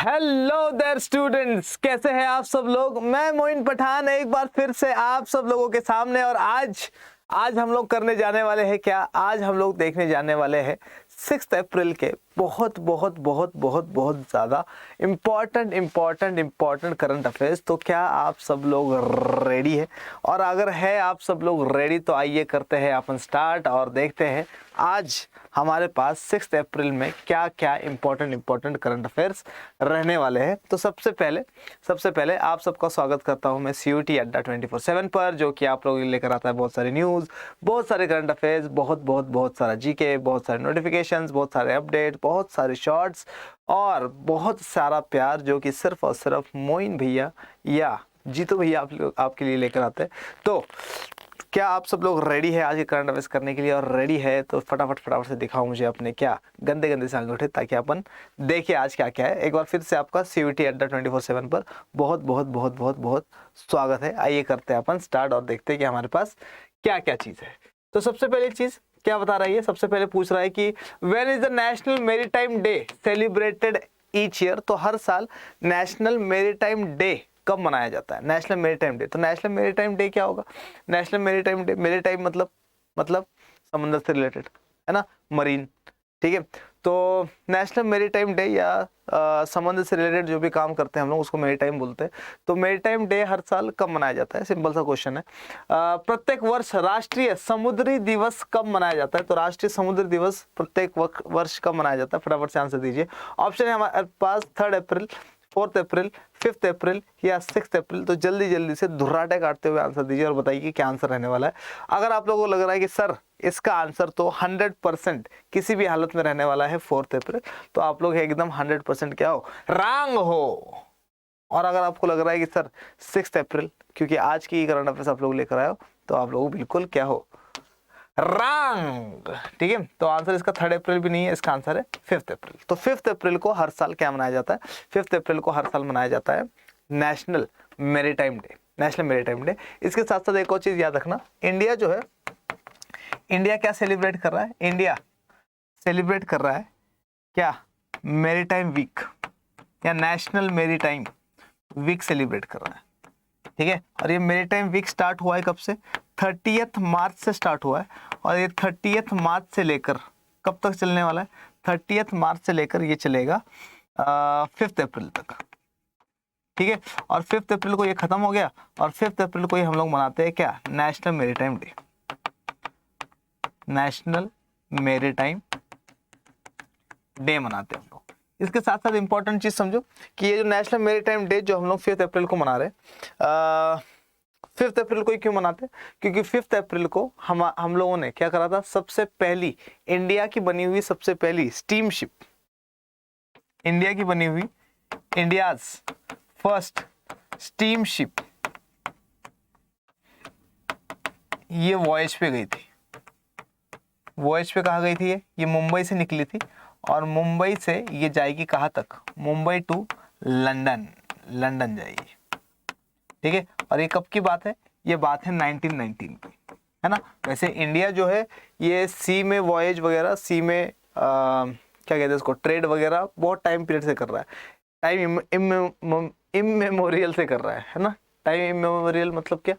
Hello there students, कैसे हैं आप सब लोग। मैं मोइन पठान एक बार फिर से आप सब लोगों के सामने। और आज हम लोग करने जाने वाले हैं क्या, आज हम लोग देखने जाने वाले हैं 6 अप्रैल के बहुत बहुत बहुत बहुत बहुत ज़्यादा इम्पॉर्टेंट करंट अफेयर्स। तो क्या आप सब लोग रेडी है? और अगर है आप सब लोग रेडी तो आइए करते हैं अपन स्टार्ट और देखते हैं आज हमारे पास 6 अप्रैल में क्या क्या इम्पोर्टेंट करंट अफेयर्स रहने वाले हैं। तो सबसे पहले आप सबका स्वागत करता हूं मैं CUET अड्डा 24/7 पर, जो कि आप लोगों के लिए लेकर आता है बहुत सारी न्यूज़, बहुत सारे करंट अफेयर्स, बहुत सारा GK, बहुत सारे नोटिफिकेशंस, बहुत सारे अपडेट, बहुत सारे शॉर्ट्स और बहुत सारा प्यार, जो कि सिर्फ और सिर्फ मोइन भैया या जीतू भैया आपके लिए लेकर आते हैं। तो क्या आप सब लोग रेडी है आज के करंट अफेयर्स करने के लिए? और रेडी है तो फटाफट से दिखाओ मुझे अपने क्या गंदे से अंगूठे, ताकि अपन देखिए आज क्या क्या है। एक बार फिर से आपका CUET अड्डा 24/7 पर बहुत स्वागत है। आइए करते हैं अपन स्टार्ट और देखते हैं कि हमारे पास क्या क्या चीज़ है। तो सबसे पहली चीज़ क्या बता रही है, सबसे पहले पूछ रहा है कि when is the national maritime day celebrated each year. तो हर साल नेशनल मैरीटाइम डे कब मनाया जाता है? National maritime day. तो नेशनल मैरीटाइम डे क्या होगा? नेशनल मैरीटाइम डे, मैरीटाइम मतलब समंदर से रिलेटेड है ना, मरीन, ठीक है। तो नेशनल मैरीटाइम डे या समंदर से रिलेटेड जो भी काम करते हैं हम लोग उसको मैरीटाइम बोलते हैं। तो मैरीटाइम डे हर साल कब मनाया जाता है? सिंपल सा क्वेश्चन है। प्रत्येक वर्ष राष्ट्रीय समुद्री दिवस कब मनाया जाता है? तो राष्ट्रीय समुद्री दिवस प्रत्येक वर्ष कब मनाया जाता है? फटाफट से आंसर दीजिए। ऑप्शन है हमारे पास 3 अप्रैल, 4 अप्रैल, 5 अप्रैल या 6 अप्रैल। तो जल्दी से धुर्राटे काटते हुए आंसर दीजिए और बताइए कि क्या आंसर रहने वाला है। अगर आप लोगों को लग रहा है कि सर इसका आंसर तो 100% किसी भी हालत में रहने वाला है 4 अप्रैल, तो आप लोग एकदम 100% क्या हो, रॉन्ग हो। और अगर आपको लग रहा है कि सर 6 अप्रैल, क्योंकि आज की करंट अफेयर्स आप लोग लेकर आए हो, तो आप लोग बिल्कुल क्या हो, रॉन्ग। ठीक है, तो आंसर इसका 3 अप्रैल भी नहीं है, इसका आंसर है 5 अप्रैल। तो 5 अप्रैल को हर साल क्या मनाया जाता है? 5 अप्रैल को हर साल मनाया जाता है national maritime day, national maritime day. इसके साथ साथ एक और चीज याद रखना, इंडिया जो है, इंडिया क्या सेलिब्रेट कर रहा है? इंडिया सेलिब्रेट कर रहा है क्या? मैरीटाइम वीक या नेशनल मैरीटाइम वीक सेलिब्रेट कर रहा है, ठीक है। और ये मैरीटाइम वीक स्टार्ट हुआ है कब से? 30 मार्च से स्टार्ट हुआ है। और ये 30 मार्च से लेकर कब तक चलने वाला है? 30 मार्च से लेकर ये चलेगा 5 अप्रैल तक, ठीक है। और 5 अप्रैल को ये खत्म हो गया, और 5 अप्रैल को ये हम लोग मनाते हैं क्या? National maritime day, national maritime day मनाते हैं हम लोग। इसके साथ साथ इंपॉर्टेंट चीज समझो कि ये जो नेशनल मैरीटाइम डे जो हम लोग 5 अप्रैल को मना रहे हैं, 5 अप्रैल को ही क्यों मनाते हैं? क्योंकि 5 अप्रैल को हम लोगों ने क्या करा था? सबसे पहली इंडिया की बनी हुई सबसे पहली स्टीमशिप, इंडिया की बनी हुई, इंडियाज फर्स्ट स्टीमशिप, ये वॉयज पे गई थी। वॉयज पे कहाँ गई थी? ये मुंबई से निकली थी, और मुंबई से ये जाएगी कहाँ तक? मुंबई टू लंदन, लंदन जाएगी, ठीक है। और ये कब की बात है? ये बात है 1919 की, है ना। वैसे इंडिया जो है ये सी में वॉयज वगैरह, सी में क्या कहते हैं इसको, ट्रेड वगैरह बहुत टाइम पीरियड से कर रहा है, टाइम इमेमोरियल से कर रहा है ना। टाइम इमेमोरियल मतलब क्या?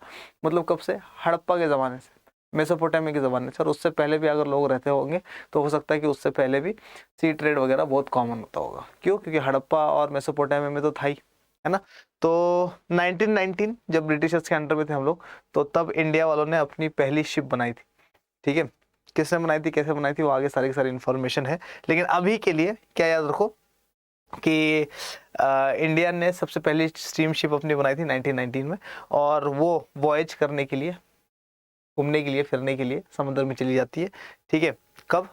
मतलब कब से? हड़प्पा के ज़माने से, मेसोपोटामिया के ज़माने से। और उससे पहले भी अगर लोग रहते होंगे तो हो सकता है कि उससे पहले भी सी ट्रेड वगैरह बहुत कॉमन होता होगा। क्यों? क्योंकि हड़प्पा और मेसोपोटामिया में तो था ही, है ना। तो 1919 जब ब्रिटिशर्स के अंडर में थे हम लोग, तो तब इंडिया वालों ने अपनी पहली शिप बनाई थी, ठीक है। किसने बनाई थी, कैसे बनाई थी, वो आगे सारी की सारी इन्फॉर्मेशन है। लेकिन अभी के लिए क्या याद रखो कि इंडिया ने सबसे पहली स्टीम शिप अपनी बनाई थी 1919 में, और वो वॉयज करने के लिए, घूमने के लिए, फिरने के लिए समुद्र में चली जाती है, ठीक है। कब,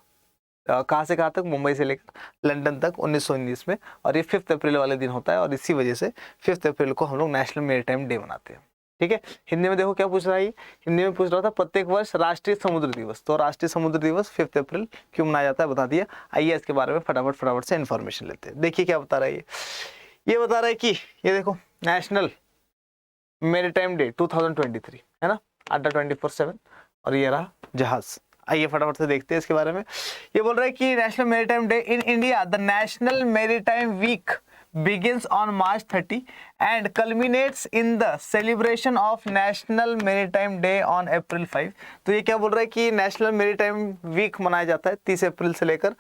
कहाँ से कहाँ तक? मुंबई से लेकर लंदन तक 1919 में। और ये 5 अप्रैल वाले दिन होता है, और इसी वजह से 5 अप्रैल को हम लोग नेशनल मैरीटाइम डे मनाते हैं, ठीक है। हिंदी में देखो क्या पूछ रहा है, हिंदी में पूछ रहा था प्रत्येक वर्ष राष्ट्रीय समुद्र दिवस। तो राष्ट्रीय समुद्र दिवस 5 अप्रैल क्यों मनाया जाता है, बता दिया। आइए इसके बारे में फटाफट से इन्फॉर्मेशन लेते हैं। देखिए क्या बता रहा है ये बता रहा है कि ये देखो, नेशनल मैरीटाइम डे 2023, है ना, अड्डा 24/7, और ये रहा जहाज। आइए फटाफट से देखते हैं इसके बारे में। ये बोल रहा है कि national maritime day in India, the national maritime week begins on March 30 and culminates in the celebration of National Maritime Day on April 5। तो ये क्या बोल रहा है कि नेशनल मेरीटाइम वीक मनाया जाता है 30 अप्रैल से लेकर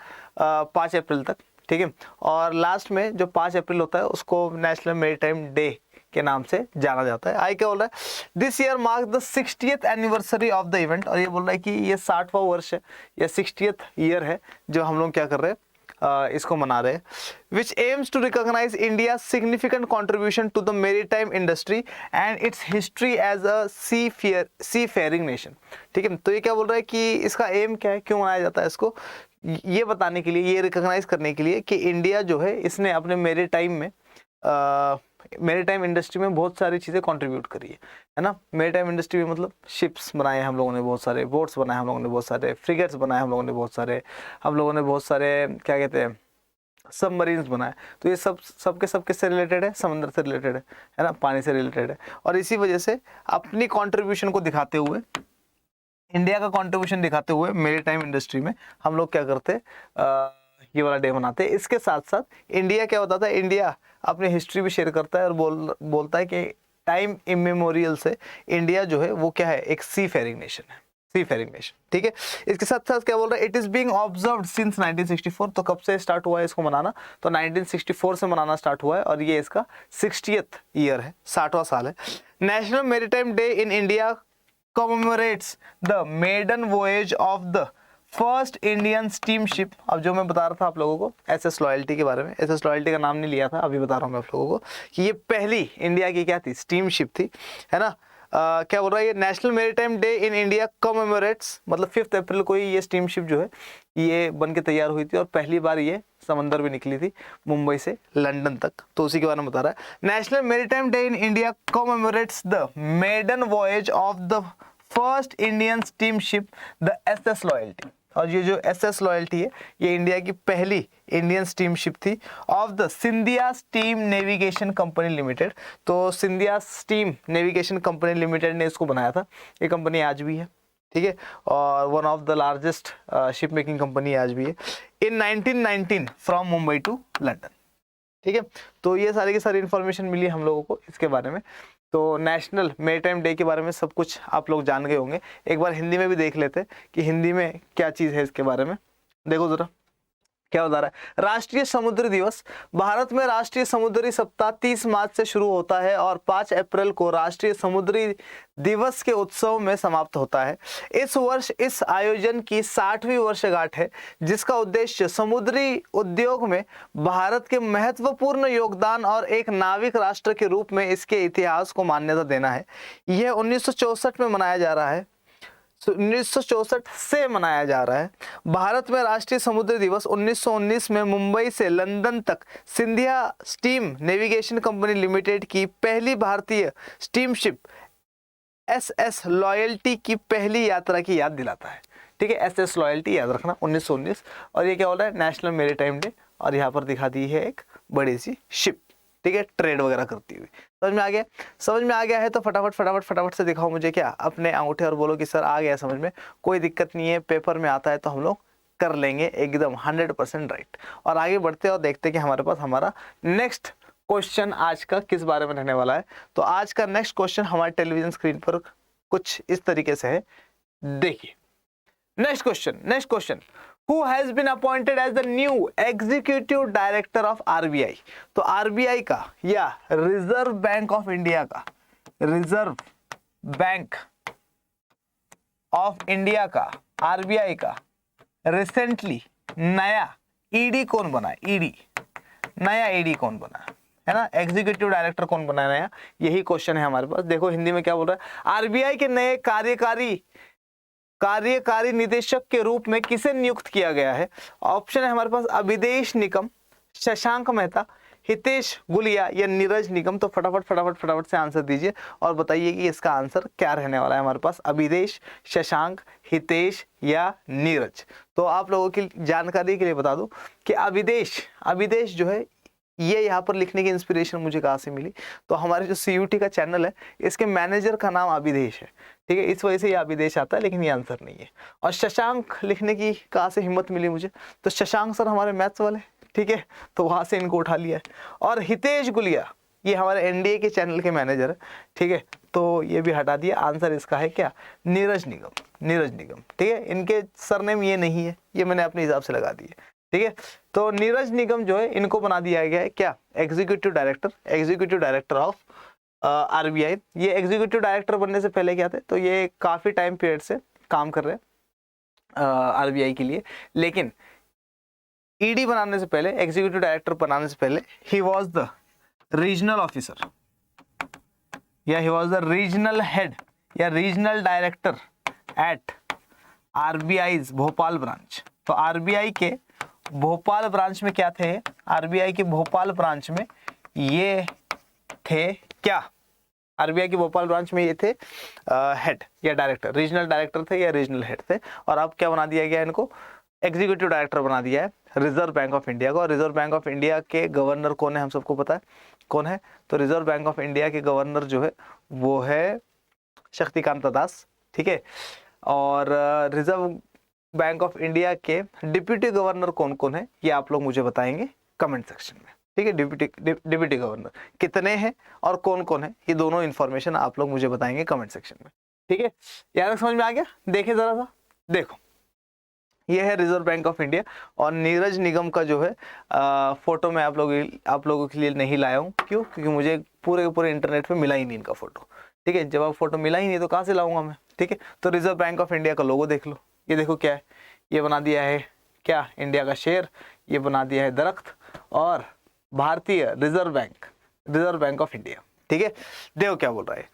5 अप्रैल तक, ठीक है। और लास्ट में जो 5 अप्रैल होता है उसको नेशनल मेरीटाइम डे के नाम से जाना जाता है। आई क्या बोल रहा है, this year mark the 60th anniversary of the event, और ये बोल रहा है कि ये 60वां वर्ष है या 60th ईयर है जो हम लोग क्या कर रहे हैं, इसको मना रहे हैं। Which aims to recognise India significant contribution to the maritime industry and its history as a sea faring nation, ठीक है। तो ये क्या बोल रहा है कि इसका एम क्या है, क्यों मनाया जाता है इसको, ये बताने के लिए, ये रिकॉग्नाइज करने के लिए कि इंडिया जो है इसने अपने मेरीटाइम इंडस्ट्री में बहुत सारी चीज़ें कंट्रीब्यूट करी है ना। मेरीटाइम इंडस्ट्री में मतलब शिप्स बनाए हम लोगों ने, बहुत सारे बोट्स बनाए हम लोगों ने, बहुत सारे फ्रिगेट्स बनाए हम लोगों ने, बहुत सारे क्या कहते हैं सबमरीन्स बनाए। तो ये सब किससे रिलेटेड है, समंदर से रिलेटेड है ना, पानी से रिलेटेड है। और इसी वजह से अपनी कॉन्ट्रीब्यूशन को दिखाते हुए, इंडिया का कॉन्ट्रीब्यूशन दिखाते हुए मेरीटाइम इंडस्ट्री में हम लोग क्या करते हैं, ये वाला डे मनाते हैं। इसके साथ साथ इंडिया क्या होता था, इंडिया अपनी हिस्ट्री भी शेयर करता है और बोलता है कि टाइम इमेमोरियल से इंडिया जो है वो क्या है, एक सी फेयरिंग नेशन है, सी फेयरिंग नेशन, ठीक है। इसके साथ साथ क्या बोल रहा है, it is being observed since 1964। तो कब से स्टार्ट हुआ है इसको मनाना, तो 1964 से मनाना स्टार्ट हुआ है और ये इसका 60th ईयर है, 60वां साल है। National maritime day in India commemorates the maiden voyage of the first Indian steamship. अब जो मैं बता रहा था आप लोगों को एसएस लॉयल्टी के बारे में, एसएस लॉयल्टी का नाम नहीं लिया था, अभी बता रहा हूँ मैं आप लोगों को कि ये पहली इंडिया की क्या थी, स्टीमशिप थी, है ना। क्या बोल रहा है ये, national maritime day in India commemorates, मतलब 5 अप्रैल को ही ये स्टीमशिप जो है ये बन के तैयार हुई थी और पहली बार ये समंदर भी निकली थी मुंबई से लंदन तक। तो उसी के बारे में बता रहा है। National maritime day in India commemorates the maiden voyage of the first Indian steamship the SS Loyalty. और ये जो एसएस लॉयल्टी है ये इंडिया की पहली इंडियन स्टीमशिप थी of the Scindia steam navigation company limited. तो Scindia steam navigation company limited ने इसको बनाया था। ये कंपनी आज भी है, ठीक है, और one of the largest ship making company आज भी है। इन 1919 फ्रॉम मुंबई टू लंदन, ठीक है। तो ये सारी की सारी इन्फॉर्मेशन मिली हम लोगों को इसके बारे में। तो नेशनल मेरीटाइम डे के बारे में सब कुछ आप लोग जान गए होंगे। एक बार हिंदी में भी देख लेते कि हिंदी में क्या चीज़ है इसके बारे में। देखो ज़रा क्या बता रहा है। राष्ट्रीय समुद्री दिवस। भारत में राष्ट्रीय समुद्री सप्ताह 30 मार्च से शुरू होता है और 5 अप्रैल को राष्ट्रीय समुद्री दिवस के उत्सव में समाप्त होता है। इस वर्ष इस आयोजन की 60वीं वर्षगांठ है, जिसका उद्देश्य समुद्री उद्योग में भारत के महत्वपूर्ण योगदान और एक नाविक राष्ट्र के रूप में इसके इतिहास को मान्यता देना है। यह 1964 में मनाया जा रहा है, 1964 से मनाया जा रहा है। भारत में राष्ट्रीय समुद्री दिवस 1919 में मुंबई से लंदन तक Scindia steam navigation company limited की पहली भारतीय स्टीमशिप एसएस लॉयल्टी की पहली यात्रा की याद दिलाता है, ठीक है। एसएस लॉयल्टी याद रखना 1919। और ये क्या हो रहा है, नेशनल मेरीटाइम डे, और यहाँ पर दिखा दी है एक बड़ी सी शिप, ठीक है, ट्रेड वगैरह करती हुई। समझ में आ गया? समझ में आ गया है तो फटाफट से दिखाओ मुझे क्या अपने अंगूठे और बोलो कि सर आ गया समझ में। कोई दिक्कत नहीं है, पेपर में आता है तो हम लोग कर लेंगे एकदम 100% राइट। और आगे बढ़ते और देखते कि हमारे पास हमारा नेक्स्ट क्वेश्चन आज का किस बारे में रहने वाला है। तो आज का नेक्स्ट क्वेश्चन हमारे टेलीविजन स्क्रीन पर कुछ इस तरीके से है, देखिए। Next question Who has been appointed as the new executive director of RBI? तो RBI का या रिजर्व बैंक ऑफ इंडिया का, रिजर्व बैंक ऑफ इंडिया का, RBI का रिसेंटली नया ईडी कौन बना? ईडी, नया ईडी कौन बना है ना, एग्जीक्यूटिव डायरेक्टर कौन बना नया, यही क्वेश्चन है हमारे पास। देखो हिंदी में क्या बोल रहा है, आरबीआई के नए कार्यकारी निदेशक के रूप में किसे नियुक्त किया गया है? ऑप्शन है हमारे पास अभिदेश निकम, शशांक मेहता, हितेश गुलिया या नीरज निगम। तो फटाफट से आंसर दीजिए और बताइए कि इसका आंसर क्या रहने वाला है हमारे पास, अभिदेश, शशांक, हितेश या नीरज। तो आप लोगों की जानकारी के लिए बता दूं कि अभिदेश जो है ये यहाँ पर लिखने की इंस्पिरेशन मुझे कहाँ से मिली, तो हमारे जो CUT का चैनल है इसके मैनेजर का नाम अभिदेश है, ठीक है, इस वजह से ये अभिदेश आता है, लेकिन ये आंसर नहीं है। और शशांक लिखने की कहाँ से हिम्मत मिली मुझे, तो शशांक सर हमारे मैथ्स वाले, ठीक है, तो वहां से इनको उठा लिया है। और हितेश गुलिया, ये हमारे एनडीए के चैनल के मैनेजर है, ठीक है, तो ये भी हटा दिया। आंसर इसका है क्या, नीरज निगम, नीरज निगम, ठीक है। इनके सरनेम ये नहीं है, ये मैंने अपने हिसाब से लगा दिए, ठीक है। तो नीरज निगम जो है इनको बना दिया गया है क्या, executive director, executive director of RBI. ये एग्जीक्यूटिव डायरेक्टर बनने से पहले क्या थे, तो ये काफी टाइम पीरियड से काम कर रहे हैं आरबीआई के लिए, लेकिन ईडी बनाने से पहले, एग्जीक्यूटिव डायरेक्टर बनाने से पहले he was the regional officer या he was the regional head या regional director at RBI Bhopal branch. तो आरबीआई के भोपाल ब्रांच में क्या थे, आरबीआई के भोपाल ब्रांच में ये थे क्या, आरबीआई के भोपाल ब्रांच में ये थे हेड या डायरेक्टर, रीजनल डायरेक्टर थे या रीजनल हेड थे। और अब क्या बना दिया गया इनको, एग्जीक्यूटिव डायरेक्टर बना दिया है रिजर्व बैंक ऑफ इंडिया को। रिजर्व बैंक ऑफ इंडिया के गवर्नर कौन है, हम सबको पता है कौन है, तो रिजर्व बैंक ऑफ इंडिया के गवर्नर जो है वो है शक्तिकांत दास, ठीक है। और रिजर्व बैंक ऑफ इंडिया के डिप्यूटी गवर्नर कौन कौन है ये आप लोग मुझे बताएंगे कमेंट सेक्शन में, ठीक है। डिप्यूटी गवर्नर कितने हैं और कौन कौन है, ये दोनों इंफॉर्मेशन आप लोग मुझे बताएंगे कमेंट सेक्शन में, ठीक है। यार समझ में आ गया, देखे जरा सा, देखो ये है रिजर्व बैंक ऑफ इंडिया। और नीरज निगम का जो है फोटो मैं आप लोगों के लिए नहीं लाया हूँ, क्यों, क्योंकि मुझे पूरे के पूरे इंटरनेट पे मिला ही नहीं इनका फोटो, ठीक है। जब आप फोटो मिला ही नहीं तो कहाँ से लाऊंगा मैं, ठीक है। तो रिजर्व बैंक ऑफ इंडिया का लोगो देख लो, ये देखो क्या है, ये बना दिया है क्या, इंडिया का शेर, ये बना दिया है दरख्त, और भारतीय रिजर्व बैंक ऑफ इंडिया, ठीक है। देखो क्या बोल रहा है,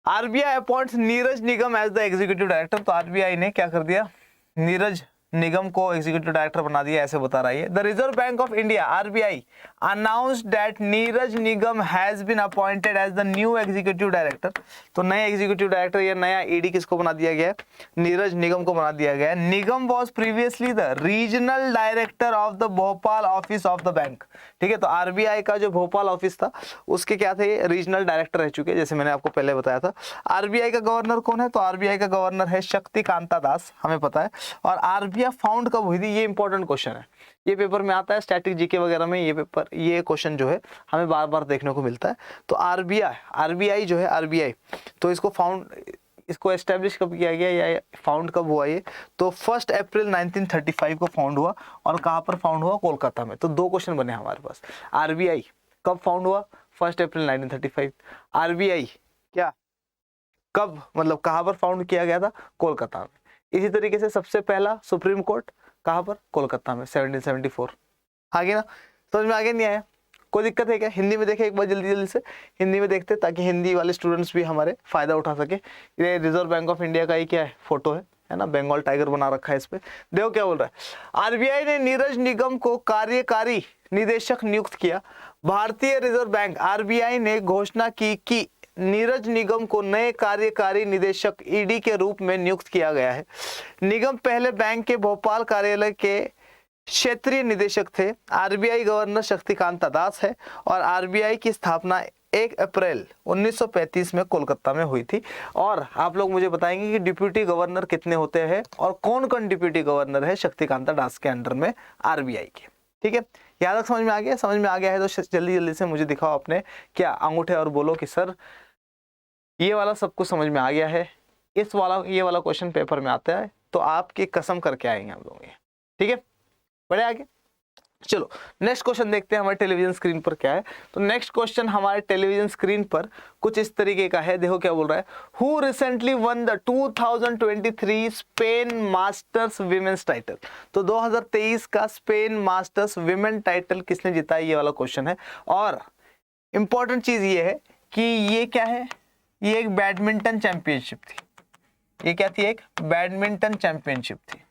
RBI appoints Neeraj Nigam as the executive director. तो आरबीआई ने क्या कर दिया, नीरज निगम को एग्जीक्यूटिव डायरेक्टर बना दिया, ऐसे बता रहा है। The Reserve Bank of India RBI announced that Neeraj Nigam has been appointed as the new executive director. तो नए एग्जीक्यूटिव डायरेक्टर या नया ईडी किसको बना दिया गया है, नीरज निगम को बना दिया गया है। Nigam was previously the regional director of the Bhopal office of the bank, ठीक है। तो आरबीआई का जो भोपाल ऑफिस था उसके क्या थे, रीजनल डायरेक्टर रह चुके, जैसे मैंने आपको पहले बताया था। आरबीआई का गवर्नर कौन है, तो आरबीआई का गवर्नर है शक्तिकांता दास, हमें पता है। और आरबीआई फाउंड कब हुई थी, ये इंपॉर्टेंट क्वेश्चन है, ये पेपर में आता है, स्टैटिक जीके वगैरह में ये क्वेश्चन जो है हमें बार बार देखने को मिलता है। तो आरबीआई जो है, आरबीआई तो इसको एस्टेब्लिश कब किया गया या फाउंड कब हुआ ये, तो 1 अप्रैल 1935 को फाउंड हुआ। और कहाँ पर फाउंड हुआ, कोलकाता में। तो दो क्वेश्चन बने हमारे पास, आरबीआई कब फाउंड हुआ, 1 अप्रैल 1935। आरबीआई क्या कब, मतलब कहाँ पर फाउंड किया गया था, कोलकाता में। इसी तरीके से सबसे पहला सुप्रीम कोर्ट कहाँ पर, कोलकाता में, 1774। आगे ना, समझ में आगे नहीं आया, कोई दिक्कत है क्या, हिंदी में देखे एक बार जल्दी से, हिंदी में देखते ताकि हिंदी वाले स्टूडेंट्स भी हमारे फायदा उठा सके। ये रिजर्व बैंक ऑफ इंडिया का ही क्या है, फोटो है ना, बंगाल टाइगर बना रखा है इस पे। देखो क्या बोल रहा है, आरबीआई ने नीरज निगम को कार्यकारी निदेशक नियुक्त किया। भारतीय रिजर्व बैंक आरबीआई ने घोषणा की कि नीरज निगम को नए कार्यकारी निदेशक ईडी के रूप में नियुक्त किया गया है। निगम पहले बैंक के भोपाल कार्यालय के क्षेत्रीय निदेशक थे। आरबीआई गवर्नर शक्तिकांत दास है और आरबीआई की स्थापना 1 अप्रैल 1935 में कोलकाता में हुई थी। और आप लोग मुझे बताएंगे कि डिप्यूटी गवर्नर कितने होते हैं और कौन कौन डिप्यूटी गवर्नर है शक्तिकांत दास के अंडर में आरबीआई के, ठीक है। यहाँ तक समझ में आ गया, समझ में आ गया है तो जल्दी से मुझे दिखाओ अपने क्या अंगूठे और बोलो कि सर ये वाला सब कुछ समझ में आ गया है, ये वाला क्वेश्चन पेपर में आता है तो आपकी कसम करके आएंगे हम लोग, ठीक है। बढ़े आगे, चलो नेक्स्ट क्वेश्चन देखते हैं हमारे टेलीविजन स्क्रीन पर क्या है। तो नेक्स्ट क्वेश्चन हमारे टेलीविजन स्क्रीन पर कुछ इस तरीके का है, देखो क्या बोल रहा है। Who recently one the 2023 Spain masters women's title. तो 2023 का स्पेन मास्टर्स विमेन टाइटल किसने जीता है, ये वाला क्वेश्चन है। और इंपॉर्टेंट चीज ये है कि ये क्या है, ये एक बैडमिंटन चैंपियनशिप थी। ये क्या थी, एक बैडमिंटन चैंपियनशिप थी,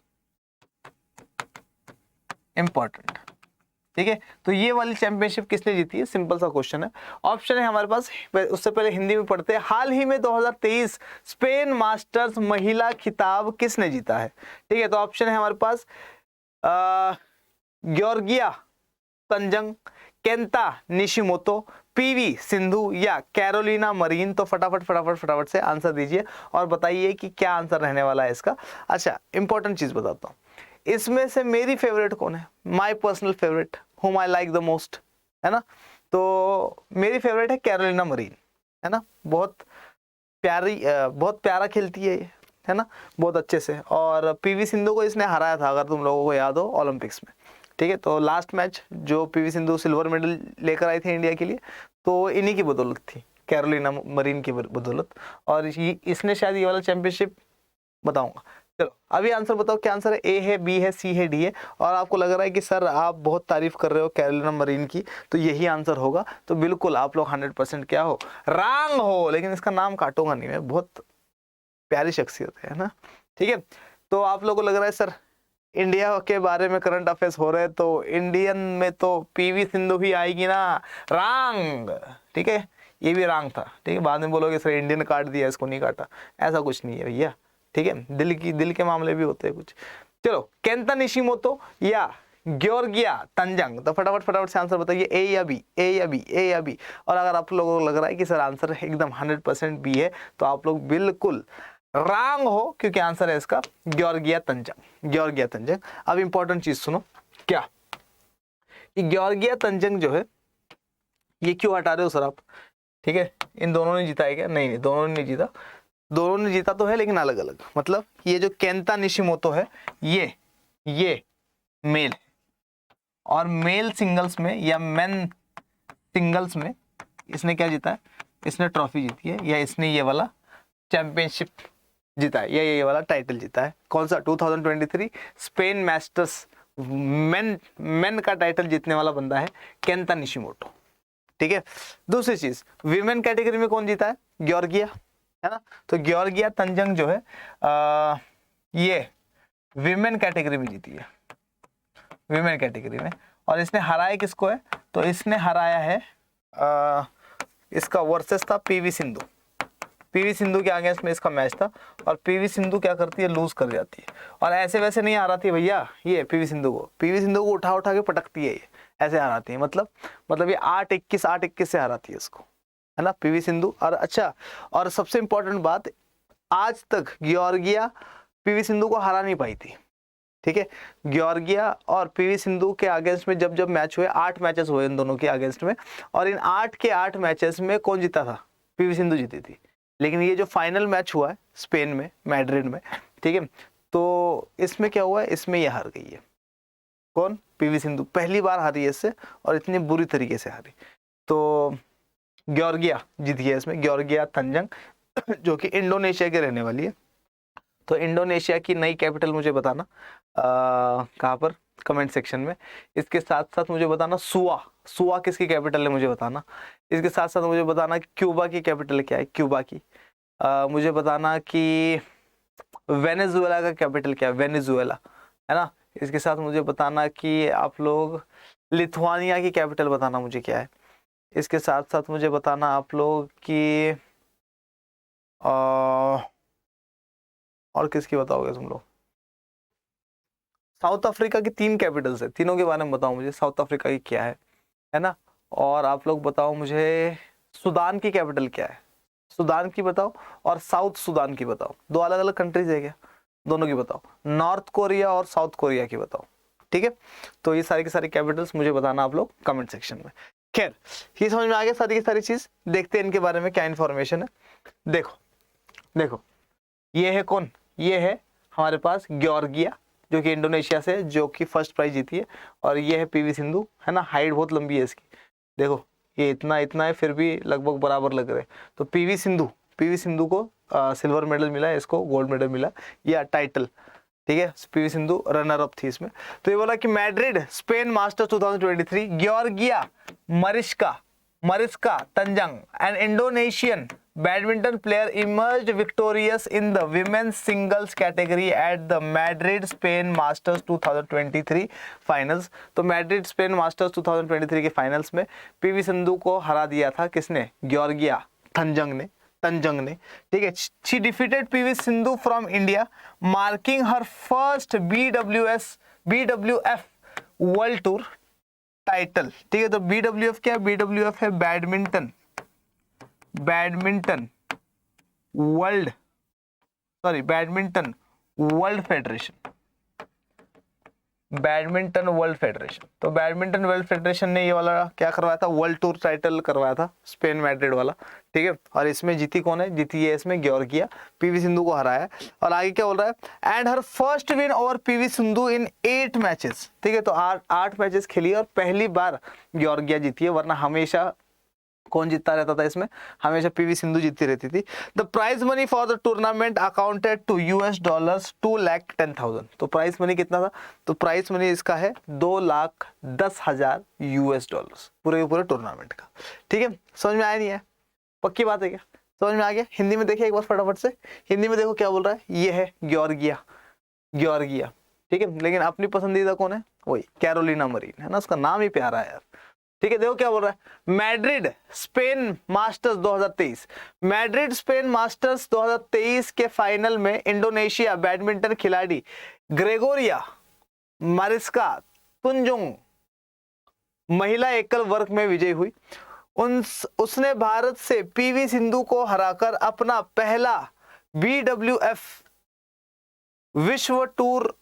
इंपॉर्टेंट, ठीक है। तो ये वाली चैंपियनशिप किसने जीती है, सिंपल सा क्वेश्चन है। ऑप्शन है हमारे पास, उससे पहले हिंदी में पढ़ते हैं। हाल ही में 2023 स्पेन मास्टर्स महिला खिताब किसने जीता है, ठीक है। तो ऑप्शन है हमारे पास ग्योर्गिया तंजंग, केंता निशिमोतो, पीवी सिंधु या कैरोलिना मरीन। तो फटाफट से आंसर दीजिए और बताइए कि क्या आंसर रहने वाला है इसका। अच्छा, इंपॉर्टेंट चीज बताता हूँ, इसमें से मेरी फेवरेट कौन है, माय पर्सनल फेवरेट, हुम आई लाइक द मोस्ट, है ना, तो मेरी फेवरेट है कैरोलिना मरीन, है ना, बहुत प्यारा खेलती है ये, है ना, बहुत अच्छे से। और पीवी सिंधु को इसने हराया था, अगर तुम लोगों को याद हो, ओलंपिक्स में, ठीक है। तो लास्ट मैच जो पीवी सिंधु सिल्वर मेडल लेकर आई थी इंडिया के लिए, तो इन्हीं की बदौलत थी, कैरोलिना मरीन की बदौलत। और इसने शायद ये वाला चैंपियनशिप, बताऊंगा। चलो अभी आंसर बताओ, क्या आंसर है, ए है, बी है, सी है, डी है। और आपको लग रहा है कि सर आप बहुत तारीफ कर रहे हो कैरोलिना मरीन की, तो यही आंसर होगा, तो बिल्कुल आप लोग 100% क्या हो, रॉन्ग हो। लेकिन इसका नाम काटूंगा नहीं मैं, बहुत प्यारी शख्सियत है ना, ठीक है। तो आप लोगों को लग रहा है सर इंडिया के बारे में करंट अफेयर्स हो रहे हैं, तो इंडियन में तो पीवी सिंधु ही आएगी ना, रॉन्ग, ठीक है, ये भी रॉन्ग था, ठीक है। बाद में बोलोगे सर इंडियन काट दिया, इसको नहीं काटा, ऐसा कुछ नहीं है भैया, ठीक है। दिल के मामले भी होते हैं कुछ। चलो केंता निशिमोतो या ग्योर्गिया तंजंग, तो फटाफट से आंसर बताइए, ए या बी, ए या बी, ए या बी। और अगर आप लोगों को लग रहा है कि सर आंसर एकदम 100% बी है, तो आप लोग बिल्कुल रॉन्ग हो, क्योंकि आंसर है इसका ग्योर्गिया तंजंग, ग्योर्गिया तंजंग। अब इंपॉर्टेंट चीज सुनो, क्या कि ग्योर्गिया तंजंग जो है, ये क्यों हटा रहे हो सर आप, ठीक है, इन दोनों ने जीता है क्या, नहीं, दोनों ने नहीं जीता, दोनों ने जीता तो है लेकिन अलग अलग। मतलब ये जो केंता निशिमोतो है, ये मेल है, और मेल सिंगल्स में या मेन सिंगल्स में इसने क्या जीता है, इसने ट्रॉफी जीती है, या इसने ये वाला चैंपियनशिप जीता है, या ये वाला टाइटल जीता है। कौन सा, 2023 स्पेन मास्टर्स मेन का टाइटल जीतने वाला बंदा है केंता निशिमोतो, ठीक है। दूसरी चीज, विमेन कैटेगरी में कौन जीता है, ग्योर्गिया, है ना। तो ग्योर्गिया तंजंग जो है ये विमेन कैटेगरी में जीती है, विमेन कैटेगरी में। और इसने हराया किसको है, तो इसने हराया है इसका वर्सेस था पीवी सिंधु, पीवी सिंधु के अगेंस्ट में इसका मैच था, और पीवी सिंधु क्या करती है, लूज कर जाती है। और ऐसे वैसे नहीं हराती भैया ये पीवी सिंधु को उठा के पटकती है, ये ऐसे हराती है। मतलब ये 8-21 से हराती है इसको, है ना, पीवी सिंधु। और अच्छा, और सबसे इंपॉर्टेंट बात, आज तक ग्योर्गिया पीवी सिंधु को हरा नहीं पाई थी, ठीक है। ग्योर्गिया और पीवी सिंधु के अगेंस्ट में जब मैच हुए, 8 मैचेस हुए इन दोनों के अगेंस्ट में, और इन 8 के 8 मैचेस में कौन जीता था, पीवी सिंधु जीती थी। लेकिन ये जो फाइनल मैच हुआ है स्पेन में, मैड्रिड में, ठीक है, तो इसमें क्या हुआ है, इसमें ये हार गई है, कौन, पीवी सिंधु, पहली बार हारी है इससे, और इतनी बुरी तरीके से हारी। तो ग्योर्गिया जीत गया इसमें, ग्योर्गिया तंजंग, जो कि इंडोनेशिया के रहने वाली है। तो इंडोनेशिया की नई कैपिटल मुझे बताना, कहाँ पर, कमेंट सेक्शन में। इसके साथ साथ मुझे बताना सुआ किसकी कैपिटल है, मुझे बताना। इसके साथ साथ मुझे बताना कि क्यूबा की कैपिटल क्या है, क्यूबा की। मुझे बताना कि वेनेजुएला का कैपिटल क्या है, वेनेजुएला, है ना। इसके साथ मुझे बताना कि आप लोग लिथुआनिया की कैपिटल बताना मुझे क्या है। इसके साथ साथ मुझे बताना आप लोग कि और किसकी बताओगे तुम लोग, साउथ अफ्रीका की 3 कैपिटल्स है, तीनों के बारे में बताओ मुझे, साउथ अफ्रीका की क्या है ना। और आप लोग बताओ मुझे सूडान की कैपिटल क्या है, सूडान की बताओ, और साउथ सूडान की बताओ। 2 अलग अलग कंट्रीज है क्या, दोनों की बताओ, नॉर्थ कोरिया और साउथ कोरिया की बताओ, ठीक है। तो ये सारी की सारी कैपिटल्स मुझे बताना आप लोग कमेंट सेक्शन में। खैर, ये समझ में आ गया सारी की सारी चीज। देखते हैं इनके बारे में क्या इन्फॉर्मेशन है। देखो ये है कौन, ये है हमारे पास ग्योर्गिया, जो कि इंडोनेशिया से, जो कि फर्स्ट प्राइज जीती है। और ये है पीवी सिंधु, है ना, हाइट बहुत लंबी है इसकी, देखो ये इतना है, फिर भी लगभग बराबर लग रहे हैं। तो पीवी सिंधु को सिल्वर मेडल मिला है, इसको गोल्ड मेडल मिला, या टाइटल, ठीक है। पीवी सिंधु रनर अप थी इसमें। तो ये बोला कि Madrid Spain masters 2023 Gregoria Mariska Tunjung, an Indonesian badminton player emerged victorious in the women's singles category at the Madrid Spain masters 2023 finals. तो मैड्रिड स्पेन मास्टर्स 2023 के फाइनल्स में पीवी सिंधु को हरा दिया था किसने, ग्योर्गिया तंजंग ने, ठीक है। She defeated PV Sindhu from India, marking her first BWF world tour title, ठीक है। तो BWF क्या है, BWF है badminton world federation, badminton world federation. तो बैडमिंटन वर्ल्ड फेडरेशन ने ये वाला क्या करवाया था, वर्ल्ड टूर टाइटल करवाया था, स्पेन मैड्रिड वाला, ठीक है। और इसमें जीती कौन है, जीती है इसमें जॉर्जिया, पीवी सिंधु को हराया। और आगे क्या बोल रहा है, and her first win over PV Sindhu in 8 matches, ठीक है। तो 8 मैचेस खेली और पहली बार जॉर्जिया जीती है, वरना हमेशा कौन जीतता रहता था इसमें, हमेशा पीवी सिंधु जीतती रहती थी। The prize money for the tournament accounted to $US 2,10,000। तो प्राइज मनी कितना था, तो प्राइज मनी इसका है $2,10,000 US, पूरे पूरे टूर्नामेंट का, ठीक है। समझ में आया नहीं है, पक्की बात है क्या, समझ में आ गया। हिंदी में देखिए एक बार फटाफट से, हिंदी में देखो क्या बोल रहा है, ये है जॉर्जिया, जॉर्जिया, ठीक है। लेकिन अपनी पसंदीदा कौन है, वही कैरोलिना मरीन है ना, उसका नाम ही प्यारा है यार, ठीक है। देखो क्या बोल रहा है, Madrid Spain masters 2023, Madrid Spain masters 2023 के फाइनल में इंडोनेशिया बैडमिंटन खिलाड़ी ग्रेगोरिया मारिस्का तुंजुंग महिला एकल वर्ग में विजयी हुई। उसने भारत से पीवी सिंधु को हराकर अपना पहला BWF विश्व टूर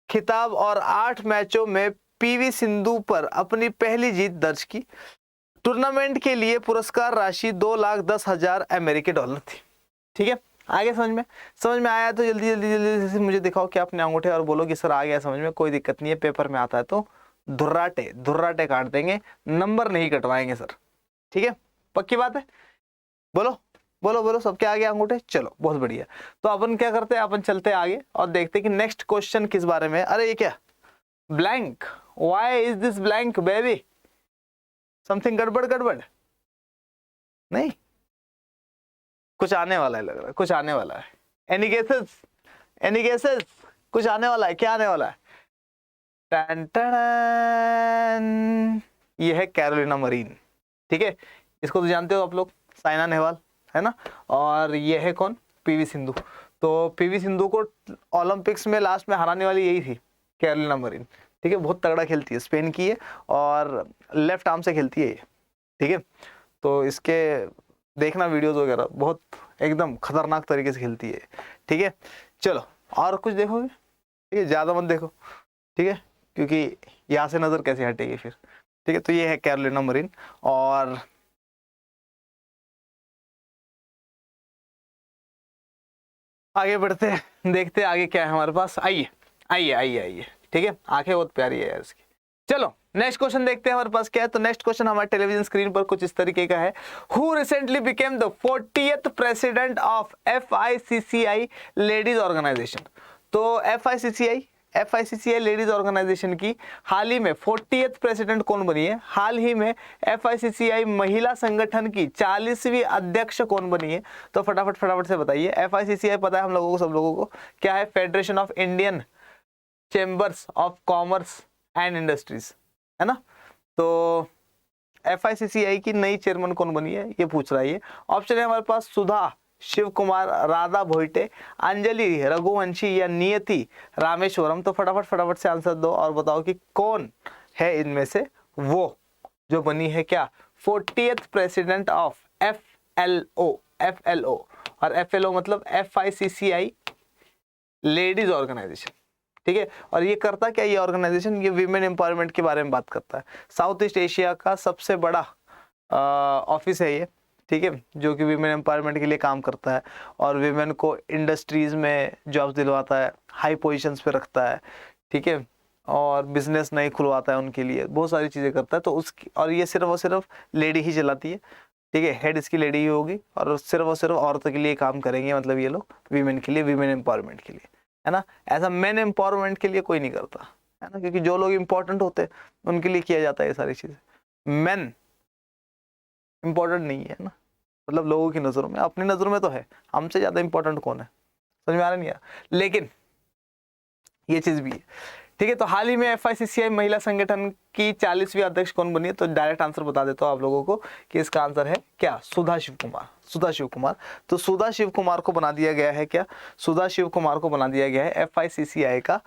खिताब और 8 मैचों में पीवी सिंधु पर अपनी पहली जीत दर्ज की। टूर्नामेंट के लिए पुरस्कार राशि $2,10,000 अमेरिकी थी, ठीक है। आगे समझ में आया तो जल्दी जल्दी जल्दी से मुझे दिखाओ कि अपने अंगूठे और बोलो कि सर आ गया समझ में, कोई दिक्कत नहीं है, पेपर में आता है तो धुर्राटे काट देंगे, नंबर नहीं कटवाएंगे सर, ठीक है, पक्की बात है। बोलो बोलो बोलो, सबके आगे अंगूठे, चलो बहुत बढ़िया। तो अपन क्या करते हैं, अपन चलते आगे और देखते हैं कि नेक्स्ट क्वेश्चन किस बारे में। अरे ये क्या, blank, why is this blank baby, something गड़बड़ नहीं, कुछ आने वाला है लग रहा है, कुछ आने वाला है। एनी गेसेस, कुछ आने वाला है, क्या आने वाला है, टन टन, ये है कैरोलिना मरीन, ठीक है। इसको तो जानते हो आप लोग, साइना नेहवाल है ना, और ये है कौन, पीवी सिंधु। तो पीवी सिंधु को ओलंपिक्स में लास्ट में हराने वाली यही थी, कैरोलिना मरीन, ठीक है। बहुत तगड़ा खेलती है, स्पेन की है और लेफ्ट आर्म से खेलती है ये, ठीक है। तो इसके देखना वीडियोस वगैरह, बहुत एकदम खतरनाक तरीके से खेलती है, ठीक है। चलो और कुछ देखोगे, ठीक है, ज़्यादा मत देखो, ठीक है, क्योंकि यहाँ से नज़र कैसे हटेगी फिर, ठीक है। तो ये है कैरोलिना मरीन। और आगे बढ़ते हैं, देखते हैं आगे क्या है हमारे पास। आइए आइए आइए आइए, ठीक है, आंखें बहुत प्यारी है यार इसकी। चलो नेक्स्ट क्वेश्चन देखते हैं हमारे पास क्या है। तो नेक्स्ट क्वेश्चन हमारे टेलीविजन स्क्रीन पर कुछ इस तरीके का है, who recently became the 40th president of FICCI ladies organisation. तो FICCI लेडीज ऑर्गेनाइजेशन की हाल ही में 40th प्रेसिडेंट कौन बनी है, हाल ही में FICCI महिला संगठन की 40वीं अध्यक्ष कौन बनी है। तो फटाफट से बताइए। FICCI पता है हम लोगों को, सब लोगों को, क्या है, federation of Indian chambers of commerce and industries, है ना। तो FICCI की नई चेयरमैन कौन बनी है, ये पूछ रहा है ये। ऑप्शन है हमारे पास सुधा शिव कुमार, राधा भोइटे, अंजलि रघुवंशी या नियति रामेश्वरम। तो फटाफट से आंसर दो और बताओ कि कौन है इनमें से वो जो बनी है क्या, 40th प्रेसिडेंट ऑफ FLO। और FLO मतलब FICCI लेडीज ऑर्गेनाइजेशन, ठीक है। और ये करता क्या, ये ऑर्गेनाइजेशन, ये वीमेन एम्पावरमेंट के बारे में बात करता है। साउथ ईस्ट एशिया का सबसे बड़ा ऑफिस है ये, ठीक है, जो कि वीमेन एम्पावरमेंट के लिए काम करता है और वीमेन को इंडस्ट्रीज में जॉब्स दिलवाता है, हाई पोजीशंस पे रखता है, ठीक है, और बिजनेस नहीं खुलवाता है उनके लिए, बहुत सारी चीज़ें करता है। तो उसकी, और ये सिर्फ और सिर्फ लेडी ही चलाती है, ठीक है, हेड इसकी लेडी ही होगी और सिर्फ औरतों के लिए काम करेंगे, मतलब ये लोग वीमेन के लिए, वीमेन एम्पावरमेंट के लिए, है ना। ऐसा मेन एम्पावरमेंट के लिए कोई नहीं करता है ना, क्योंकि जो लोग इंपॉर्टेंट होते हैं उनके लिए किया जाता है ये सारी चीज़ें। मेन इंपॉर्टेंट नहीं है ना, मतलब लोगों की नज़रों में, अपनी नज़रों में तो है, हमसे ज़्यादा इंपॉर्टेंट कौन है, समझ में आ रहा नहीं यार। लेकिन ये चीज़ भी है, ठीक है। तो हाल ही में FICCI महिला संगठन की 40वीं अध्यक्ष कौन बनी है। तो डायरेक्ट आंसर बता देता हूँ आप लोगों को कि इसका आंसर है क्या, सुधा शिव कुमार। तो सुधा शिव कुमार को बना दिया गया है क्या, सुधा शिव कुमार को बना दिया गया है FICCI का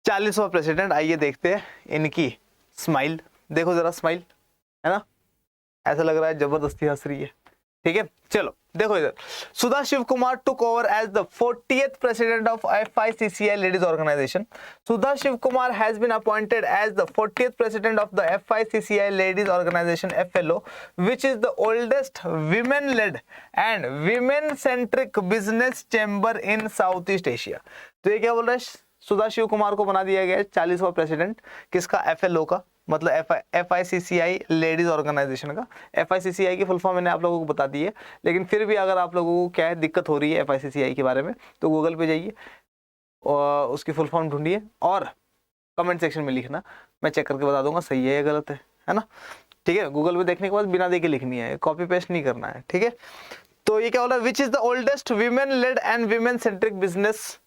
40वां प्रेसिडेंट। आइए देखते हैं इनकी स्माइल, देखो जरा स्माइल, है ना, ऐसा लग रहा है जबरदस्ती हंस रही है, ठीक है, चलो देखो इधर, Sudha Shiv Kumar took over as the 40th president of FICCI ladies organisation. Sudha Shiv Kumar has been appointed as the 40th president of the FICCI ladies organisation FLO, which is the oldest women led and women centric business chamber in Southeast Asia. तो ये क्या बोल रहा है, सुधा शिव कुमार को बना दिया गया है 40वां प्रेसिडेंट, किसका, FLO का, मतलब FICCI लेडीज ऑर्गेनाइजेशन का. FICCI की फुल फॉर्म मैंने आप लोगों को बता दी है, लेकिन फिर भी अगर आप लोगों को क्या है दिक्कत हो रही है FICCI के बारे में, तो गूगल पे जाइए और उसकी फुल फॉर्म ढूंढिए और कमेंट सेक्शन में लिखना, मैं चेक करके बता दूंगा सही है या गलत है ना. ठीक है, गूगल पे देखने के बाद बिना देखे लिखनी है, कॉपी पेस्ट नहीं करना है. ठीक है, तो ये क्या हो रहा है, which is the oldest women led and women centric business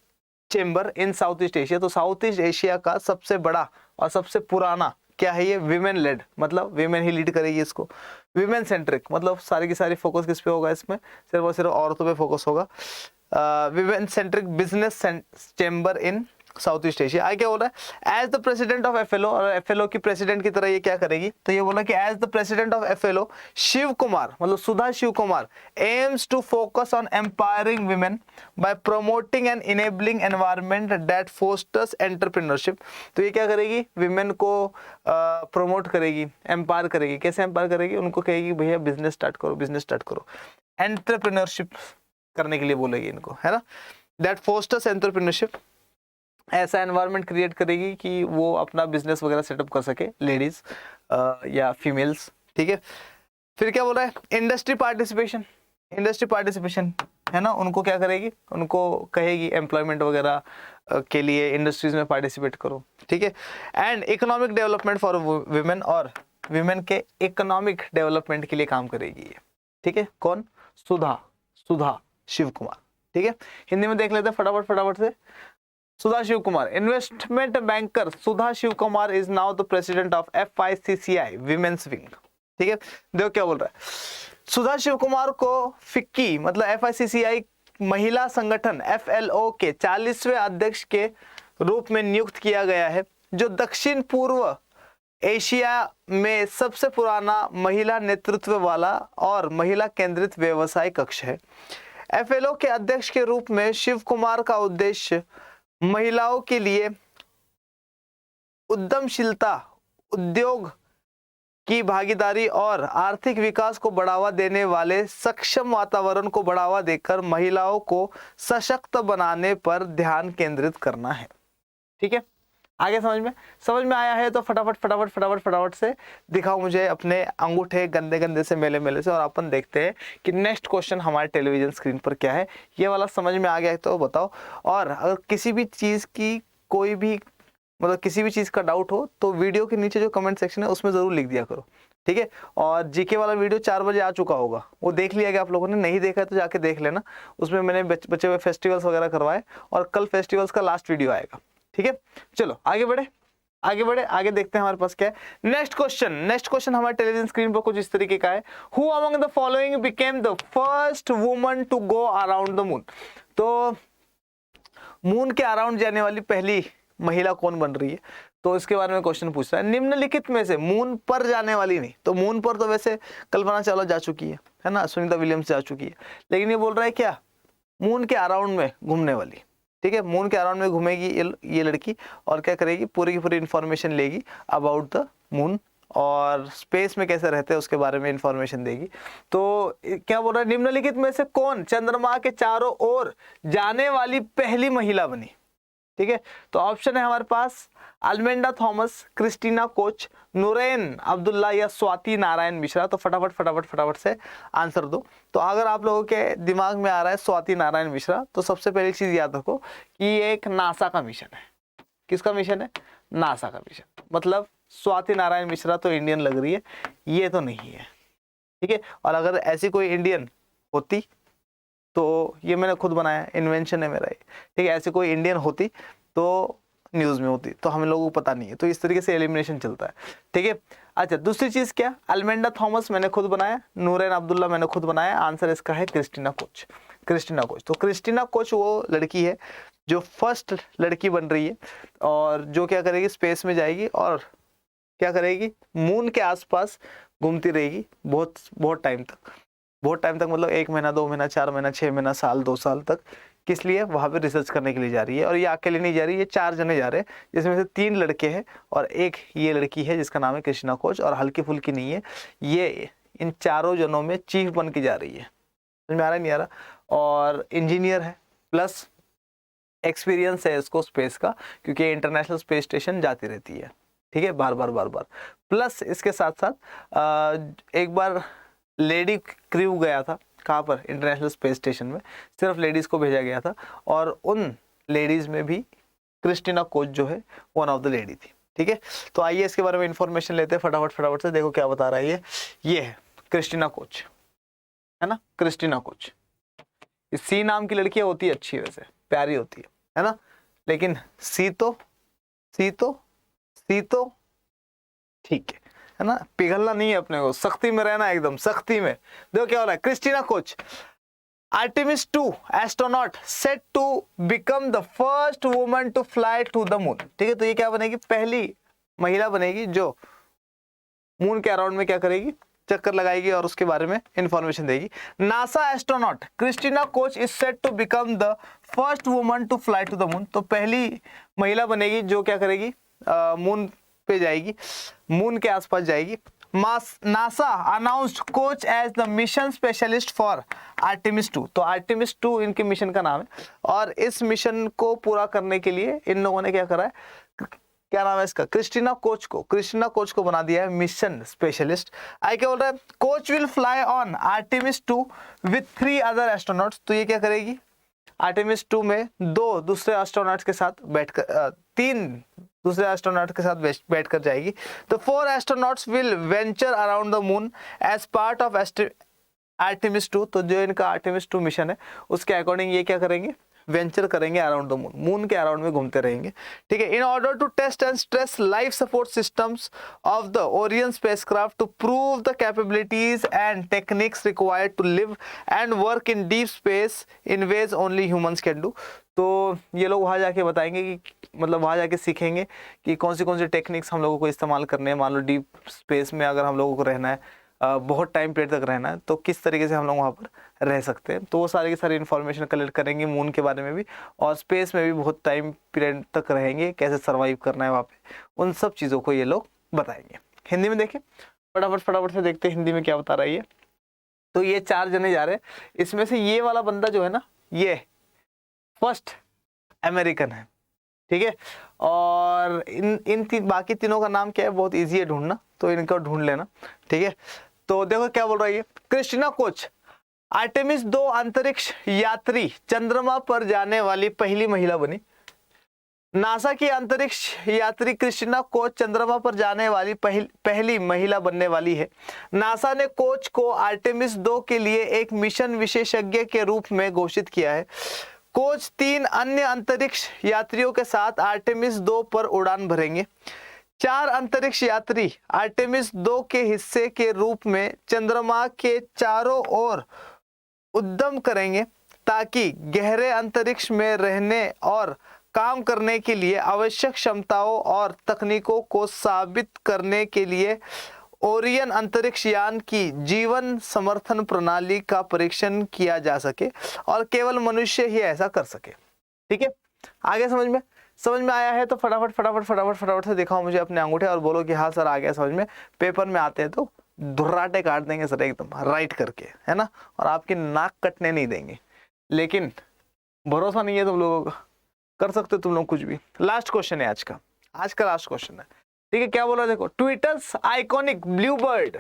chamber in South East Asia. तो साउथ ईस्ट एशिया का सबसे बड़ा और सबसे पुराना क्या है ये, विमेन लेड, मतलब विमेन ही लीड करेगी इसको. विमेन सेंट्रिक मतलब सारी की सारी फोकस किस पे होगा, इसमें सिर्फ और सिर्फ औरतों पे फोकस होगा. Women centric business chamber in South East Asia. आगे क्या बोल रहा है, as the president of FLO, और FLO की प्रेसिडेंट की तरह ये क्या करेगी, तो ये बोला कि as the president of FLO Shiv Kumar, मतलब Sudha Shiv Kumar aims to focus on empowering women by promoting and enabling environment that fosters entrepreneurship. तो ये क्या करेगी, विमेन को प्रमोट करेगी, एम्पावर करेगी. कैसे एम्पावर करेगी, उनको कहेगी भैया बिजनेस स्टार्ट करो, बिजनेस स्टार्ट करो, एंटरप्रेन्योरशिप करने के लिए बोलेगी इनको, है ना. दैट फोस्टर्स एंटरप्रेन्योरशिप, ऐसा एनवायरनमेंट क्रिएट करेगी कि वो अपना बिजनेस वगैरह सेटअप कर सके, लेडीज या फीमेल्स. ठीक है, फिर क्या बोल रहा है, इंडस्ट्री पार्टिसिपेशन. इंडस्ट्री पार्टिसिपेशन है ना, उनको क्या करेगी, उनको कहेगी एम्प्लॉयमेंट वगैरह के लिए इंडस्ट्रीज में पार्टिसिपेट करो. ठीक है, and economic development for women, और विमेन के इकोनॉमिक डेवलपमेंट के लिए काम करेगी ये. ठीक है, कौन, सुधा शिव कुमार. ठीक है, हिंदी में देख लेते हैं फटाफट से. Sudha Shiv Kumar, investment banker Sudha Shiv Kumar is now the president of FICCI women's wing. ठीक है, देखो क्या बोल रहा है, सुधा शिव कुमार को फिक्की मतलब FICCI महिला संगठन FLO के 40वें अध्यक्ष के रूप में नियुक्त किया गया है, जो दक्षिण पूर्व एशिया में सबसे पुराना महिला नेतृत्व वाला और महिला केंद्रित व्यवसाय कक्ष है. FLO के अध्यक्ष के रूप में शिव कुमार का उद्देश्य महिलाओं के लिए उद्यमशीलता, उद्योग की भागीदारी और आर्थिक विकास को बढ़ावा देने वाले सक्षम वातावरण को बढ़ावा देकर महिलाओं को सशक्त बनाने पर ध्यान केंद्रित करना है. ठीक है, आगे समझ में आया है तो फटाफट से दिखाओ मुझे अपने अंगूठे गंदे से मेले से, और अपन देखते हैं कि नेक्स्ट क्वेश्चन हमारे टेलीविजन स्क्रीन पर क्या है. ये वाला समझ में आ गया है तो बताओ, और अगर किसी भी चीज़ की कोई भी मतलब किसी भी चीज़ का डाउट हो तो वीडियो के नीचे जो कमेंट सेक्शन है उसमें ज़रूर लिख दिया करो. ठीक है, और जीके वाला वीडियो 4 बजे आ चुका होगा, वो देख लिया गया आप लोगों ने, नहीं देखा है तो जाके देख लेना. उसमें मैंने बचे हुए फेस्टिवल्स वगैरह करवाए, और कल फेस्टिवल्स का लास्ट वीडियो आएगा. ठीक है, चलो आगे बढ़े, आगे देखते हैं हमारे पास क्या है. नेक्स्ट क्वेश्चन हमारे टेलीविजन स्क्रीन पर कुछ इस तरीके का है. Who among the following became the first woman to go around the moon. तो मून के अराउंड जाने वाली पहली महिला कौन बन रही है, तो इसके बारे में क्वेश्चन पूछ रहा है. निम्नलिखित में से मून पर जाने वाली नहीं, तो मून पर तो वैसे कल्पना चावला जा चुकी है ना, सुनीता विलियम्स जा चुकी है, लेकिन ये बोल रहा है क्या, मून के अराउंड में घूमने वाली. ठीक है, मून के अराउंड में घूमेगी ये लड़की, और क्या करेगी, पूरी की पूरी इंफॉर्मेशन लेगी अबाउट द मून, और स्पेस में कैसे रहते हैं उसके बारे में इंफॉर्मेशन देगी. तो क्या बोल रहा है, निम्नलिखित में से कौन चंद्रमा के चारों ओर जाने वाली पहली महिला बनी. ठीक है, तो ऑप्शन है हमारे पास अल्मेंडा Thomas, Christina Koch, Noorain Abdullah या स्वाति नारायण मिश्रा. तो फटाफट से आंसर दो. तो अगर आप लोगों के दिमाग में आ रहा है स्वाति नारायण मिश्रा, तो सबसे पहली चीज याद रखो कि ये एक नासा का मिशन है. किसका मिशन है, नासा का मिशन. मतलब स्वाति नारायण मिश्रा तो इंडियन लग रही है, ये तो नहीं है. ठीक है, और अगर ऐसी कोई इंडियन होती, तो ये मैंने खुद बनाया, इन्वेंशन है मेरा ये. ठीक है, ऐसे कोई इंडियन होती तो न्यूज़ में होती, तो हम लोगों को पता नहीं है. तो इस तरीके से एलिमिनेशन चलता है. ठीक है, अच्छा दूसरी चीज़ क्या, अल्मेंडा थॉमस मैंने खुद बनाया, नूरैन अब्दुल्ला मैंने खुद बनाया. आंसर इसका है क्रिस्टीना कोच. तो क्रिस्टीना कोच वो लड़की है जो फर्स्ट लड़की बन रही है, और जो क्या करेगी, स्पेस में जाएगी और क्या करेगी, मून के आसपास घूमती रहेगी बहुत टाइम तक. बहुत टाइम तक, मतलब 1 महीना, 2 महीना, 4 महीना, 6 महीना, साल, 2 साल तक। किस लिए? वहाँ पे रिसर्च करने के लिए जा रही है। और ये अकेले नहीं जा रही है, ये 4 जने जा रहे हैं, जिसमें से 3 लड़के हैं और एक ये लड़की है जिसका नाम है कृष्णा कोच। और हल्की फुल्की नहीं है ये, इन चारों जनों में चीफ बन के जा रही है। समझ में आ रहा है नहीं आ रहा? और इंजीनियर है, प्लस एक्सपीरियंस है इसको स्पेस का, क्योंकि इंटरनेशनल स्पेस स्टेशन जाती रहती है, ठीक है, बार बार। प्लस इसके साथ साथ एक बार लेडी क्रू गया था, कहाँ पर? इंटरनेशनल स्पेस स्टेशन में सिर्फ लेडीज को भेजा गया था, और उन लेडीज में भी क्रिस्टीना कोच जो है वन ऑफ द लेडी थी, ठीक है। तो आइए इसके बारे में इंफॉर्मेशन लेते हैं फटाफट से। देखो क्या बता रहा है ये है क्रिस्टीना कोच, है ना, क्रिस्टीना कोच। सी नाम की लड़की होती है, अच्छी वैसे प्यारी होती है ना, लेकिन सी तो ठीक है ना, पिघलना नहीं है अपने को, सख्ती में रहना, एकदम सख्ती में। देखो क्या हो रहा है, Christina Koch, Artemis 2 astronaut set to become the first woman to fly to the moon, ठीक है। तो ये क्या बनेगी? पहली महिला बनेगी जो मून के अराउंड में क्या करेगी? चक्कर लगाएगी और उसके बारे में इंफॉर्मेशन देगी। NASA astronaut Christina Koch is set to become the first woman to fly to the moon, तो पहली महिला बनेगी जो क्या करेगी? मून पे जाएगी, मून के आसपास जाएगी। NASA announced Koch as the mission specialist for Artemis 2, तो आर्टेमिस 2 इनके मिशन का नाम है, और इस मिशन को पूरा करने के लिए इन लोगों ने क्या करा है? क्या नाम है इसका? क्रिस्टीना कोच को बना दिया है मिशन स्पेशलिस्ट। आई क्या बोल रहा है? Coach will fly on Artemis 2 with 3 other astronauts, तो ये क्या करेगी? आर्टेमिस 2 में 2 दूसरे एस्ट्रोनॉट्स के साथ बैठकर 3 दूसरे एस्ट्रोनॉट के साथ बैठकर जाएगी। तो 4 astronauts will venture around the moon as part of Artemis 2, तो जो इनका आर्टेमिस 2 मिशन है उसके अकॉर्डिंग ये क्या करेंगे? वेंचर करेंगे अराउंड द मून, मून के अराउंड में घूमते रहेंगे, ठीक है। In order to test and stress life support systems of the Orion spacecraft to prove the capabilities and techniques required to live and work in deep space in ways only humans can do, तो ये लोग वहाँ जाके बताएंगे कि, मतलब वहाँ जाके सीखेंगे कि कौन सी टेक्निक्स हम लोगों को इस्तेमाल करने हैं। मान लो डीप स्पेस में अगर हम लोगों को रहना है, बहुत टाइम पीरियड तक रहना है, तो किस तरीके से हम लोग वहाँ पर रह सकते हैं। तो वो सारी की सारी इन्फॉर्मेशन कलेक्ट करेंगे मून के बारे में भी, और स्पेस में भी बहुत टाइम पीरियड तक रहेंगे, कैसे सर्वाइव करना है वहाँ पे, उन सब चीज़ों को ये लोग बताएंगे। हिंदी में देखें, फटाफट से देखते हैं हिंदी में क्या बता रहा है ये। तो ये 4 जने जा रहे हैं, इसमें से ये वाला बंदा जो है ना, ये फर्स्ट अमेरिकन है, ठीक है। और बाकी तीनों का नाम क्या है? बहुत इजी है ढूंढना, तो इनको ढूंढ लेना, ठीक है। तो देखो क्या बोल रहा है, क्रिस्टीना कोच आर्टेमिस 2 अंतरिक्ष यात्री चंद्रमा पर जाने वाली पहली महिला बनी। नासा की अंतरिक्ष यात्री क्रिस्टीना कोच चंद्रमा पर जाने वाली पहली महिला बनने वाली है। नासा ने कोच को आर्टेमिस 2 के लिए एक मिशन विशेषज्ञ के रूप में घोषित किया है। कोच 3 अन्य अंतरिक्ष यात्रियों के साथ आर्टेमिस 2 पर उड़ान भरेंगे। 4 अंतरिक्ष यात्री आर्टेमिस 2 के हिस्से के रूप में चंद्रमा के चारों ओर उद्यम करेंगे, ताकि गहरे अंतरिक्ष में रहने और काम करने के लिए आवश्यक क्षमताओं और तकनीकों को साबित करने के लिए ओरियन अंतरिक्ष यान की जीवन समर्थन प्रणाली का परीक्षण किया जा सके, और केवल मनुष्य ही ऐसा कर सके, ठीक है। आगे समझ में आया है तो फटाफट से दिखाओ मुझे अपने अंगूठे और बोलो कि हाँ सर आ गया समझ में। पेपर में आते हैं तो धुर्राटे काट देंगे सर एकदम राइट करके, है ना, और आपकी नाक कटने नहीं देंगे, लेकिन भरोसा नहीं है तुम लोगों का, कर सकते हो तुम लोग कुछ भी। लास्ट क्वेश्चन है आज का लास्ट क्वेश्चन है, ठीक है। क्या बोला देखो, Twitter's iconic blue bird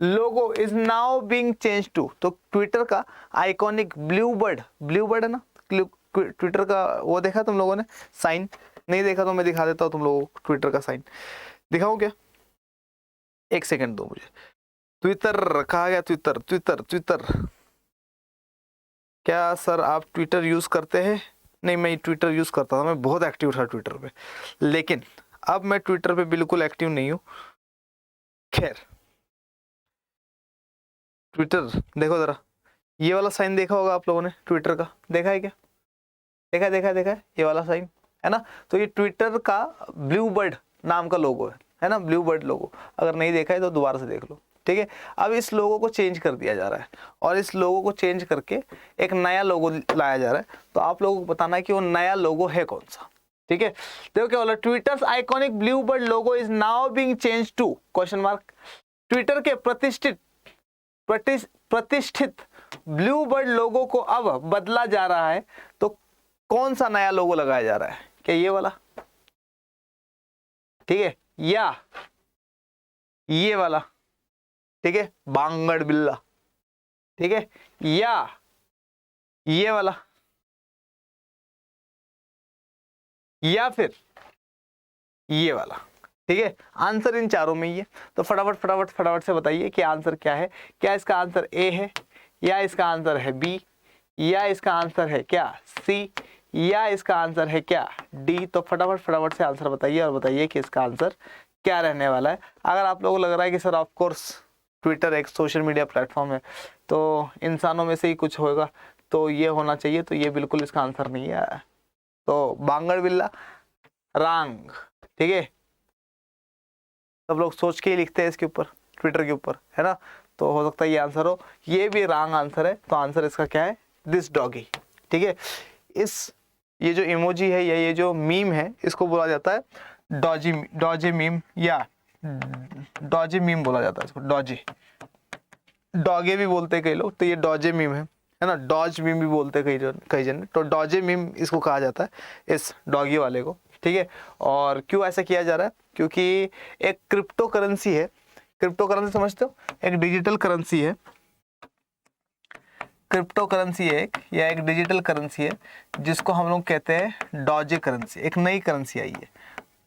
logo is now being change to, तो ट्विटर का आइकॉनिक ब्लू बर्ड है ना, ट्विटर का वो देखा तुम लोगों ने साइन? नहीं देखा तो मैं दिखा देता हूँ तुम लोगों को ट्विटर का साइन। दिखाऊं क्या? 1 सेकंड दो मुझे। ट्विटर कहा गया, ट्विटर क्या सर आप ट्विटर यूज करते हैं? नहीं, मैं ट्विटर यूज करता था, मैं बहुत एक्टिव था ट्विटर पे, लेकिन अब मैं ट्विटर पे बिल्कुल एक्टिव नहीं हूँ। खैर, ट्विटर देखो जरा, ये वाला साइन देखा होगा आप लोगों ने ट्विटर का, देखा है क्या? देखा है ये वाला साइन, है ना। तो ये ट्विटर का ब्लू बर्ड नाम का लोगो है ना, ब्लू बर्ड लोगो। अगर नहीं देखा है तो दोबारा से देख लो, ठीक है। अब इस लोगो को चेंज कर दिया जा रहा है और इस लोगो को चेंज करके एक नया लोगो लाया जा रहा है। तो आप लोगों को बताना है कि वो नया लोगो है कौन सा, ठीक है। देखो क्या बोला, Twitter's iconic blue bird logo is now being change to question mark. Twitter के प्रतिष्ठित ब्लू बर्ड लोगो को अब बदला जा रहा है। तो कौन सा नया लोगो लगाया जा रहा है? क्या ये वाला, ठीक है, या ये वाला, ठीक है, बांगड़ बिल्ला, ठीक है, या ये वाला, या फिर ये वाला, ठीक है। आंसर इन चारों में ही है। तो फटाफट से बताइए कि आंसर क्या है। क्या इसका आंसर ए है, या इसका आंसर है बी, या इसका आंसर है क्या सी, या इसका आंसर है क्या डी? तो फटाफट से आंसर बताइए और बताइए कि इसका आंसर क्या रहने वाला है। अगर आप लोगों को लग रहा है कि सर ऑफ कोर्स ट्विटर एक सोशल मीडिया प्लेटफॉर्म है तो इंसानों में से ही कुछ होगा, तो ये होना चाहिए, तो ये बिल्कुल इसका आंसर नहीं है। तो बांगड़ बिल्ला रॉन्ग, ठीक है। सब लोग सोच के ही लिखते हैं इसके ऊपर, ट्विटर के ऊपर, है ना। तो हो सकता है ये आंसर हो, ये भी रॉन्ग आंसर है। तो आंसर इसका क्या है? दिस डॉगी, ठीक है। ये जो इमोजी है या ये जो मीम है इसको बोला जाता है डॉजी मीम या डॉजी मीम बोला जाता है इसको। डॉगे भी बोलते हैं कई लोग, तो ये डॉजे मीम है ना। डॉज मीम भी बोलते हैं कई जन। तो डॉजे मीम इसको कहा जाता है, इस डॉगी वाले को, ठीक है। और क्यों ऐसा किया जा रहा है? क्योंकि एक क्रिप्टो करेंसी है। क्रिप्टो करेंसी समझते हो? एक डिजिटल करेंसी है, क्रिप्टो करेंसी है या एक डिजिटल करेंसी है जिसको हम लोग कहते हैं डॉजे करेंसी। एक नई करेंसी आई है,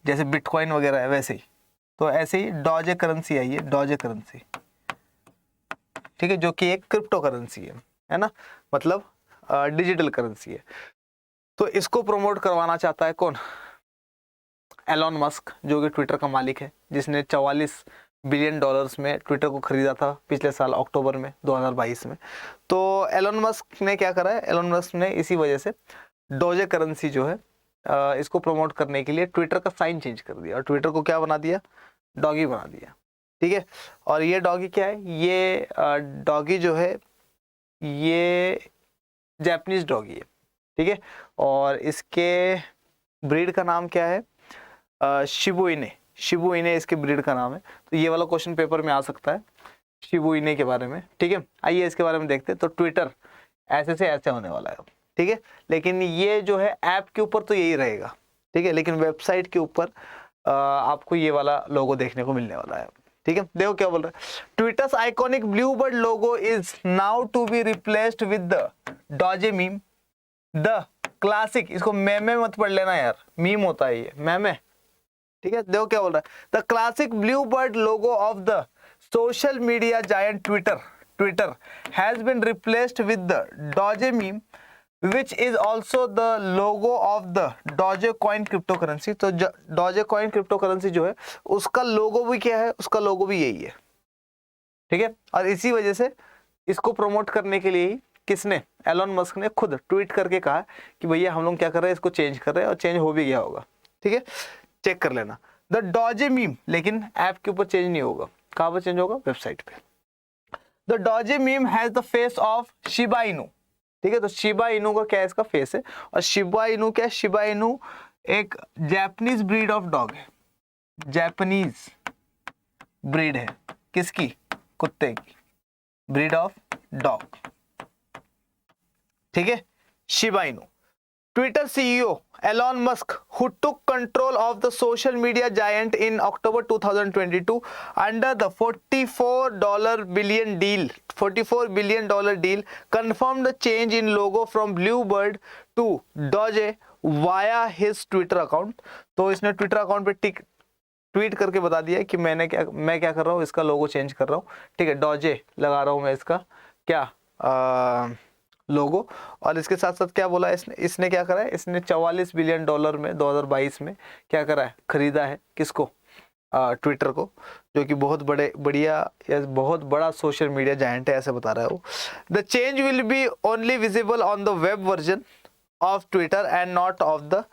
जैसे बिटकॉइन वगैरह है वैसे ही। तो ऐसे ही डॉजे करेंसी आई है, डॉजे करेंसी, ठीक है, जो कि एक क्रिप्टो करेंसी है ना, मतलब डिजिटल करेंसी है। तो इसको प्रमोट करवाना चाहता है कौन? एलॉन मस्क, जो कि ट्विटर का मालिक है, जिसने 44 बिलियन डॉलर्स में ट्विटर को खरीदा था पिछले साल अक्टूबर में 2022 में। तो एलॉन मस्क ने क्या करा है? एलॉन मस्क ने इसी वजह से डॉजे करेंसी जो है इसको प्रमोट करने के लिए ट्विटर का साइन चेंज कर दिया और ट्विटर को क्या बना दिया? डॉगी बना दिया, ठीक है। और ये डॉगी क्या है? ये डॉगी जो है ये जापानीज डॉगी है, ठीक है। और इसके ब्रीड का नाम क्या है? शिबू इने इसके ब्रीड का नाम है। तो ये वाला क्वेश्चन पेपर में आ सकता है शिबू इने के बारे में, ठीक है। आइए इसके बारे में देखते हैं। तो ट्विटर ऐसे से ऐसे होने वाला है, ठीक है। लेकिन ये जो है ऐप के ऊपर तो यही रहेगा, ठीक है, लेकिन वेबसाइट के ऊपर आपको ये वाला लोगो देखने को मिलने वाला है, ठीक है। देखो क्या बोल रहा है, Twitter's iconic blue bird logo is now to be replaced with the doge meme the classic. इसको मेमे मत पढ़ लेना यार, मीम होता है ये, मेमे, ठीक है। देखो क्या बोल रहा है, the classic blue bird logo of the social media giant Twitter has been replaced with the doge meme which is also the logo of the Dogecoin cryptocurrency। तो Dogecoin cryptocurrency जो है उसका लोगो भी क्या है? उसका लोगो भी यही है, ठीक है। और इसी वजह से इसको प्रमोट करने के लिए ही किसने? एलोन मस्क ने खुद ट्वीट करके कहा कि भैया हम लोग क्या कर रहे हैं, इसको चेंज कर रहे हैं, और चेंज हो भी गया होगा, ठीक है, चेक कर लेना। द डॉजे मीम, लेकिन ऐप के ऊपर चेंज नहीं होगा। कहाँ पर चेंज होगा? वेबसाइट पे। The doge meme has the face of Shiba Inu, ठीक है। तो शिबा इनू का क्या है? इसका फेस है। और शिबा इनू क्या है? शिबा इनू एक जापानीज ब्रीड ऑफ डॉग है, जापानीज ब्रीड है। किसकी? कुत्ते की, ब्रीड ऑफ डॉग, ठीक है, Shiba Inu. Twitter CEO Elon Musk, who took control of the social media giant in October 2022 under the $44 billion deal, confirmed the change in logo from Bluebird to Doge via his Twitter account। तो इसने Twitter account पे tweet करके बता दिया कि मैं क्या कर रहा हूँ, इसका लोगो चेंज कर रहा हूँ, ठीक है, डॉजे लगा रहा हूँ मैं इसका क्या लोगो। और इसके साथ साथ क्या बोला इसने क्या करा है? इसने 44 बिलियन डॉलर में 2022 में क्या करा है? खरीदा है। किसको? ट्विटर को, जो कि बहुत बढ़िया या बहुत बड़ा सोशल मीडिया जायंट है, ऐसे बता रहा है वो। The change will be only visible on the web version of Twitter and not of the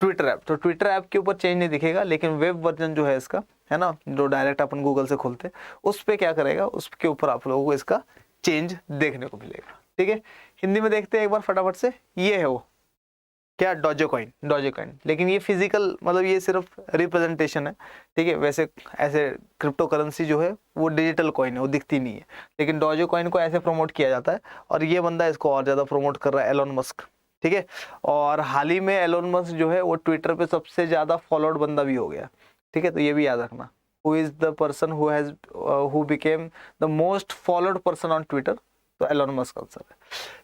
Twitter app. तो ट्विटर ऐप के ऊपर चेंज नहीं दिखेगा, लेकिन वेब वर्जन जो है इसका है ना, जो डायरेक्ट अपन गूगल से खोलते, उस पर क्या करेगा, उसके ऊपर आप लोगों को इसका चेंज देखने को मिलेगा। ठीक है, हिंदी में देखते हैं एक बार फटाफट से। ये है वो क्या, डॉजेकॉइन। लेकिन ये फिजिकल, मतलब ये सिर्फ रिप्रेजेंटेशन है। ठीक है, वैसे ऐसे क्रिप्टो करेंसी जो है वो डिजिटल कॉइन है, वो दिखती नहीं है। लेकिन डॉजेकॉइन को ऐसे प्रमोट किया जाता है, और ये बंदा इसको और ज़्यादा प्रमोट कर रहा है, एलोन मस्क। ठीक है, और हाल ही में एलोन मस्क जो है वो ट्विटर पे सबसे ज़्यादा फॉलोड बंदा भी हो गया। ठीक है, तो ये भी याद रखना, who is the person who became the most followed person on Twitter, तो एलोन मस्क आंसर है।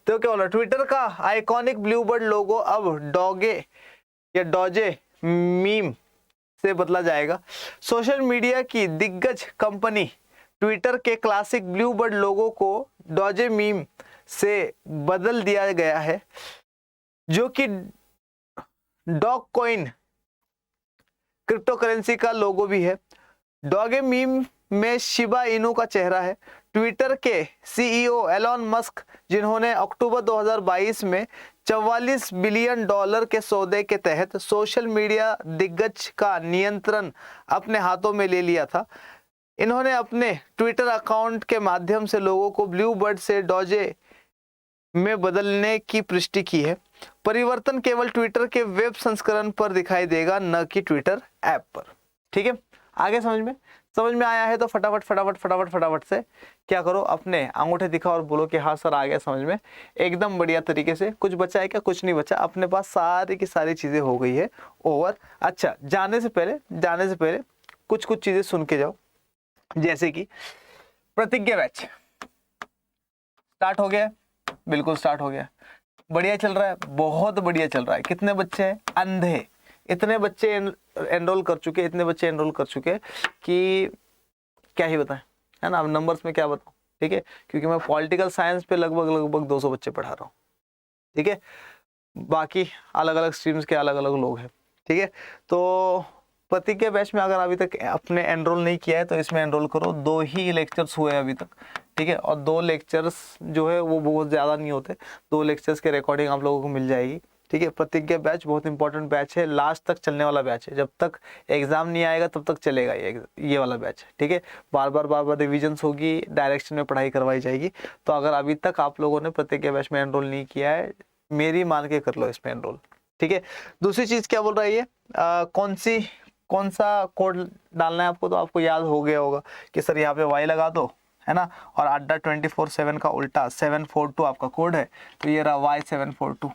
तो क्या बोला, ट्विटर का आइकॉनिक ब्लू बर्ड लोगो अब डॉगे या डॉजे मीम से बदला जाएगा। सोशल मीडिया की दिग्गज कंपनी ट्विटर के क्लासिक ब्लू बर्ड लोगो को डॉजे मीम से बदल दिया गया है, जो कि डॉग कॉइन क्रिप्टो करेंसी का लोगो भी है। डॉगे मीम में शिबा इनू का चेहरा है। ट्विटर के सीईओ एलोन मस्क, जिन्होंने अक्टूबर 2022 में $44 बिलियन के सौदे के तहत सोशल मीडिया दिग्गज का नियंत्रण अपने हाथों में ले लिया था, इन्होंने अपने ट्विटर अकाउंट के माध्यम से लोगों को ब्लू बर्ड से डॉजे में बदलने की पुष्टि की है। परिवर्तन केवल ट्विटर के वेब संस्करण पर दिखाई देगा, न कि ट्विटर ऐप पर। ठीक है, आगे समझ में आया है तो फटाफट से क्या करो, अपने अंगूठे दिखाओ और बोलो कि हाँ सर आ गया समझ में, एकदम बढ़िया तरीके से। कुछ बचा है क्या? कुछ नहीं बचा, अपने पास सारी की सारी चीजें हो गई है ओवर। अच्छा, जाने से पहले कुछ चीजें सुन के जाओ, जैसे कि प्रतिज्ञा बैच स्टार्ट हो गया, बिल्कुल स्टार्ट हो गया, बढ़िया चल रहा है, बहुत बढ़िया चल रहा है। कितने बच्चे हैं? अंधे इतने बच्चे एनरोल कर चुके, कि क्या ही बताएं, है ना। अब नंबर्स में क्या बताऊं, ठीक है, क्योंकि मैं पॉलिटिकल साइंस पे लगभग 200 बच्चे पढ़ा रहा हूँ। ठीक है, बाकी अलग अलग स्ट्रीम्स के अलग अलग लोग हैं। ठीक है, तो प्रतिज्ञा बैच में अगर अभी तक अपने एनरोल नहीं किया है तो इसमें एनरोल करो। 2 ही लेक्चर्स हुए अभी तक। ठीक है, और 2 लेक्चर्स जो है वो बहुत ज़्यादा नहीं होते, 2 लेक्चर्स के रिकॉर्डिंग आप लोगों को मिल जाएगी। ठीक है, प्रतिज्ञा बैच बहुत इंपॉर्टेंट बैच है, लास्ट तक चलने वाला बैच है, जब तक एग्जाम नहीं आएगा तब तक चलेगा ये वाला बैच। ठीक है, बार बार रिविजन्स होगी, डायरेक्शन में पढ़ाई करवाई जाएगी। तो अगर अभी तक आप लोगों ने प्रतिज्ञा बैच में एनरोल नहीं किया है, मेरी मान के कर लो इसमें एनरोल। ठीक है, दूसरी चीज़ क्या बोल रहा है ये, कौन सा कोड डालना है आपको, तो आपको याद हो गया होगा कि सर यहाँ पे वाई लगा दो, है ना, और अड्डा 24/7 का उल्टा 742 आपका कोड है, तो ये रहा Y742,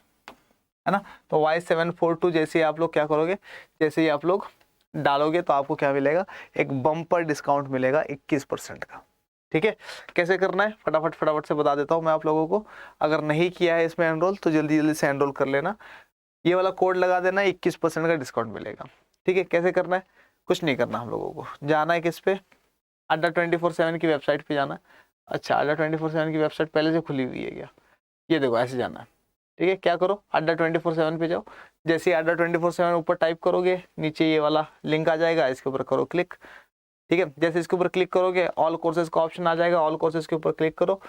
है ना। तो Y742 जैसे ही आप लोग क्या करोगे, जैसे ही आप लोग डालोगे तो आपको क्या मिलेगा, एक बम्पर डिस्काउंट मिलेगा 21% का। ठीक है, कैसे करना है फटाफट से बता देता हूँ मैं आप लोगों को। अगर नहीं किया है इसमें एनरोल तो जल्दी से एनरोल कर लेना, ये वाला कोड लगा देना, 21% का डिस्काउंट मिलेगा। ठीक है, कैसे करना है, कुछ नहीं करना, हम लोगों को जाना है किस पे, अड्डा 24/7 की वेबसाइट पे जाना है। अच्छा, अड्डा 24/7 की वेबसाइट पहले से खुली हुई है क्या? ये देखो, ऐसे जाना है। ठीक है, क्या करो, अड्डा 24/7 पे जाओ। जैसे ही अड्डा 24/7 ऊपर टाइप करोगे, नीचे ये वाला लिंक आ जाएगा, इसके ऊपर करो क्लिक। ठीक है, जैसे इसके ऊपर क्लिक करोगे ऑल कोर्सेज का ऑप्शन आ जाएगा, ऑल कोर्सेज के ऊपर क्लिक करो।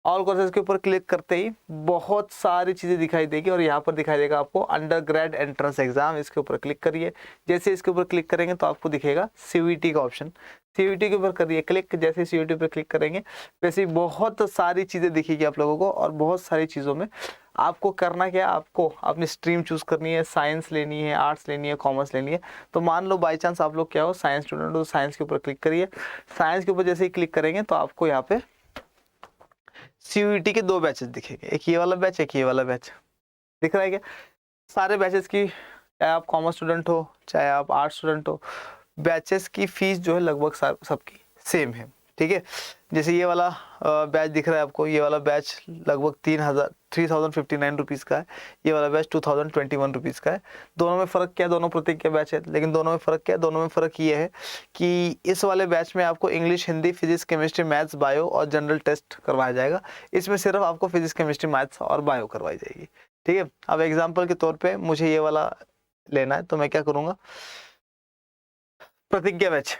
ऑल कोर्सेज के ऊपर क्लिक करते ही बहुत सारी चीज़ें दिखाई देगी, और यहाँ पर दिखाई देगा आपको अंडर ग्रेड एंट्रेंस एग्जाम, इसके ऊपर क्लिक करिए। जैसे इसके ऊपर क्लिक करेंगे तो आपको दिखेगा सीयूईटी का ऑप्शन, सीयूईटी के ऊपर करिए क्लिक। जैसे सीयूईटी पर क्लिक करेंगे वैसे ही बहुत सारी चीज़ें दिखेगी आप लोगों को, और बहुत सारी चीज़ों में आपको करना क्या, आपको अपनी स्ट्रीम चूज़ करनी है, साइंस लेनी है, आर्ट्स लेनी है, कॉमर्स लेनी है। तो मान लो बाई चांस आप लोग क्या हो, साइंस स्टूडेंट हो, तो साइंस के ऊपर क्लिक करिए। साइंस के ऊपर जैसे ही क्लिक करेंगे तो आपको यहाँ पे सीयूईटी के 2 बैचेस दिखेंगे, एक ये वाला बैच, एक ये वाला बैच दिख रहा है क्या। सारे बैचेस की, चाहे आप कॉमर्स स्टूडेंट हो चाहे आप आर्ट्स स्टूडेंट हो, बैचेस की फीस जो है लगभग सबकी सेम है। ठीक है, जैसे ये वाला बैच दिख रहा है आपको, ये वाला बैच लगभग 3059 रुपीज़ का है, ये वाला बैच 2021 रुपीज़ का है। दोनों में फ़र्क क्या है, दोनों प्रतिज्ञा बैच है, लेकिन दोनों में फ़र्क क्या है, दोनों में फ़र्क ये है कि इस वाले बैच में आपको English, Hindi, physics, chemistry, maths, bio और जनरल टेस्ट करवाया जाएगा। इसमें सिर्फ आपको फिजिक्स, केमिस्ट्री, मैथ्स और बायो करवाई जाएगी। ठीक है, अब एग्जाम्पल के तौर पर मुझे ये वाला लेना है तो मैं क्या करूँगा, प्रतिज्ञा बैच।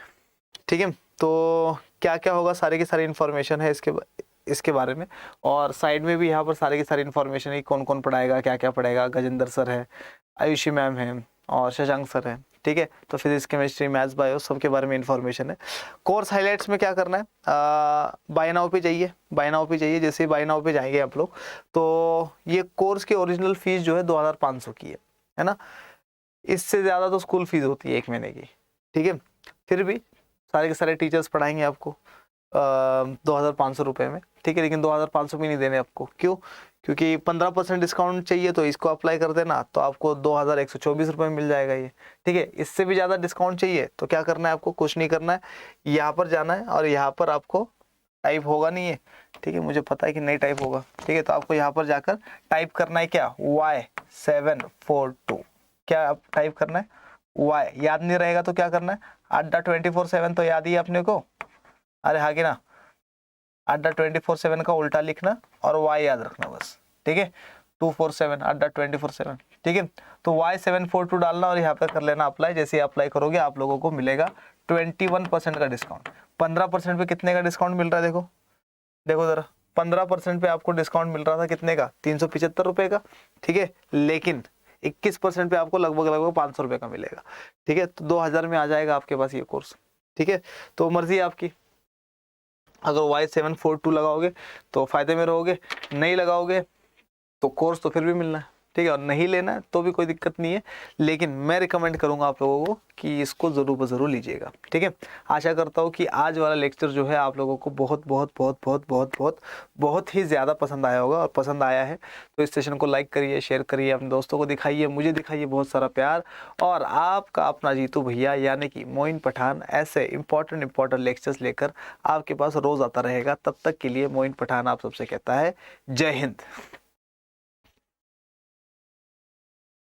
ठीक है, तो क्या क्या होगा, सारी की सारी इन्फॉर्मेशन है इसके बारे में, और साइड में भी यहाँ पर सारी की सारी इन्फॉर्मेशन है, कौन कौन पढ़ाएगा, क्या क्या पढ़ाएगा। गजेंद्र सर है, आयुषी मैम है और शशांक सर है। ठीक है। तो फिजिक्स, केमिस्ट्री, मैथ्स, बायो सबके बारे में इन्फॉर्मेशन है। कोर्स हाईलाइट्स में क्या करना है, बाय नाउ पे जाइए, बाय नाउ पे जाइए। जैसे ही बाय नाउ पे जाएंगे आप लोग तो ये कोर्स की ओरिजिनल फीस जो है 2500 की है ना। इससे ज़्यादा तो स्कूल फीस होती है 1 महीने की, ठीक है। फिर भी सारे के सारे टीचर्स पढ़ाएंगे आपको 2500 रुपये में, ठीक है। लेकिन 2500 भी नहीं देने आपको, क्यों? क्योंकि 15% डिस्काउंट चाहिए, तो इसको अप्लाई कर देना तो आपको 2124 रुपये में मिल जाएगा ये, ठीक है। इससे भी ज़्यादा डिस्काउंट चाहिए तो क्या करना है आपको, कुछ नहीं करना है, यहाँ पर जाना है और यहाँ पर आपको टाइप होगा नहीं है, ठीक है, मुझे पता है कि नहीं टाइप होगा, ठीक है। तो आपको यहाँ पर जाकर टाइप करना है क्या, Y742, क्या आप टाइप करना है Y, याद नहीं रहेगा तो क्या करना है, अड्डा 24/7 तो याद ही है अपने को, अरे हाँ कि ना, अड्डा 24/7 का उल्टा लिखना और Y याद रखना बस, ठीक है। 247 अड्डा 24/7, ठीक है। तो Y742 डालना और यहाँ पे कर लेना अप्लाई। जैसे अप्लाई करोगे आप लोगों को मिलेगा 21% का डिस्काउंट। 15% पे कितने का डिस्काउंट मिल रहा है, देखो देखो जरा, 15% पे आपको डिस्काउंट मिल रहा था कितने का, 375 रुपये का, ठीक है। लेकिन 21% पे आपको लगभग 500 रुपये का मिलेगा, ठीक है। तो 2000 में आ जाएगा आपके पास ये कोर्स, ठीक है। तो मर्जी है आपकी, अगर Y742 लगाओगे तो फायदे में रहोगे, नहीं लगाओगे तो कोर्स तो फिर भी मिलना है, ठीक है। और नहीं लेना है तो भी कोई दिक्कत नहीं है, लेकिन मैं रिकमेंड करूंगा आप लोगों को कि इसको ज़रूर लीजिएगा, ठीक है। आशा करता हूँ कि आज वाला लेक्चर जो है आप लोगों को बहुत ही ज़्यादा पसंद आया होगा, और पसंद आया है तो इस सेशन को लाइक करिए, शेयर करिए, अपने दोस्तों को दिखाइए, मुझे दिखाइए बहुत सारा प्यार। और आपका अपना जीतू भैया यानी कि मोइन पठान ऐसे इंपॉर्टेंट लेक्चर्स लेकर आपके पास रोज़ आता रहेगा। तब तक के लिए मोइन पठान आप सबसे कहता है जय हिंद।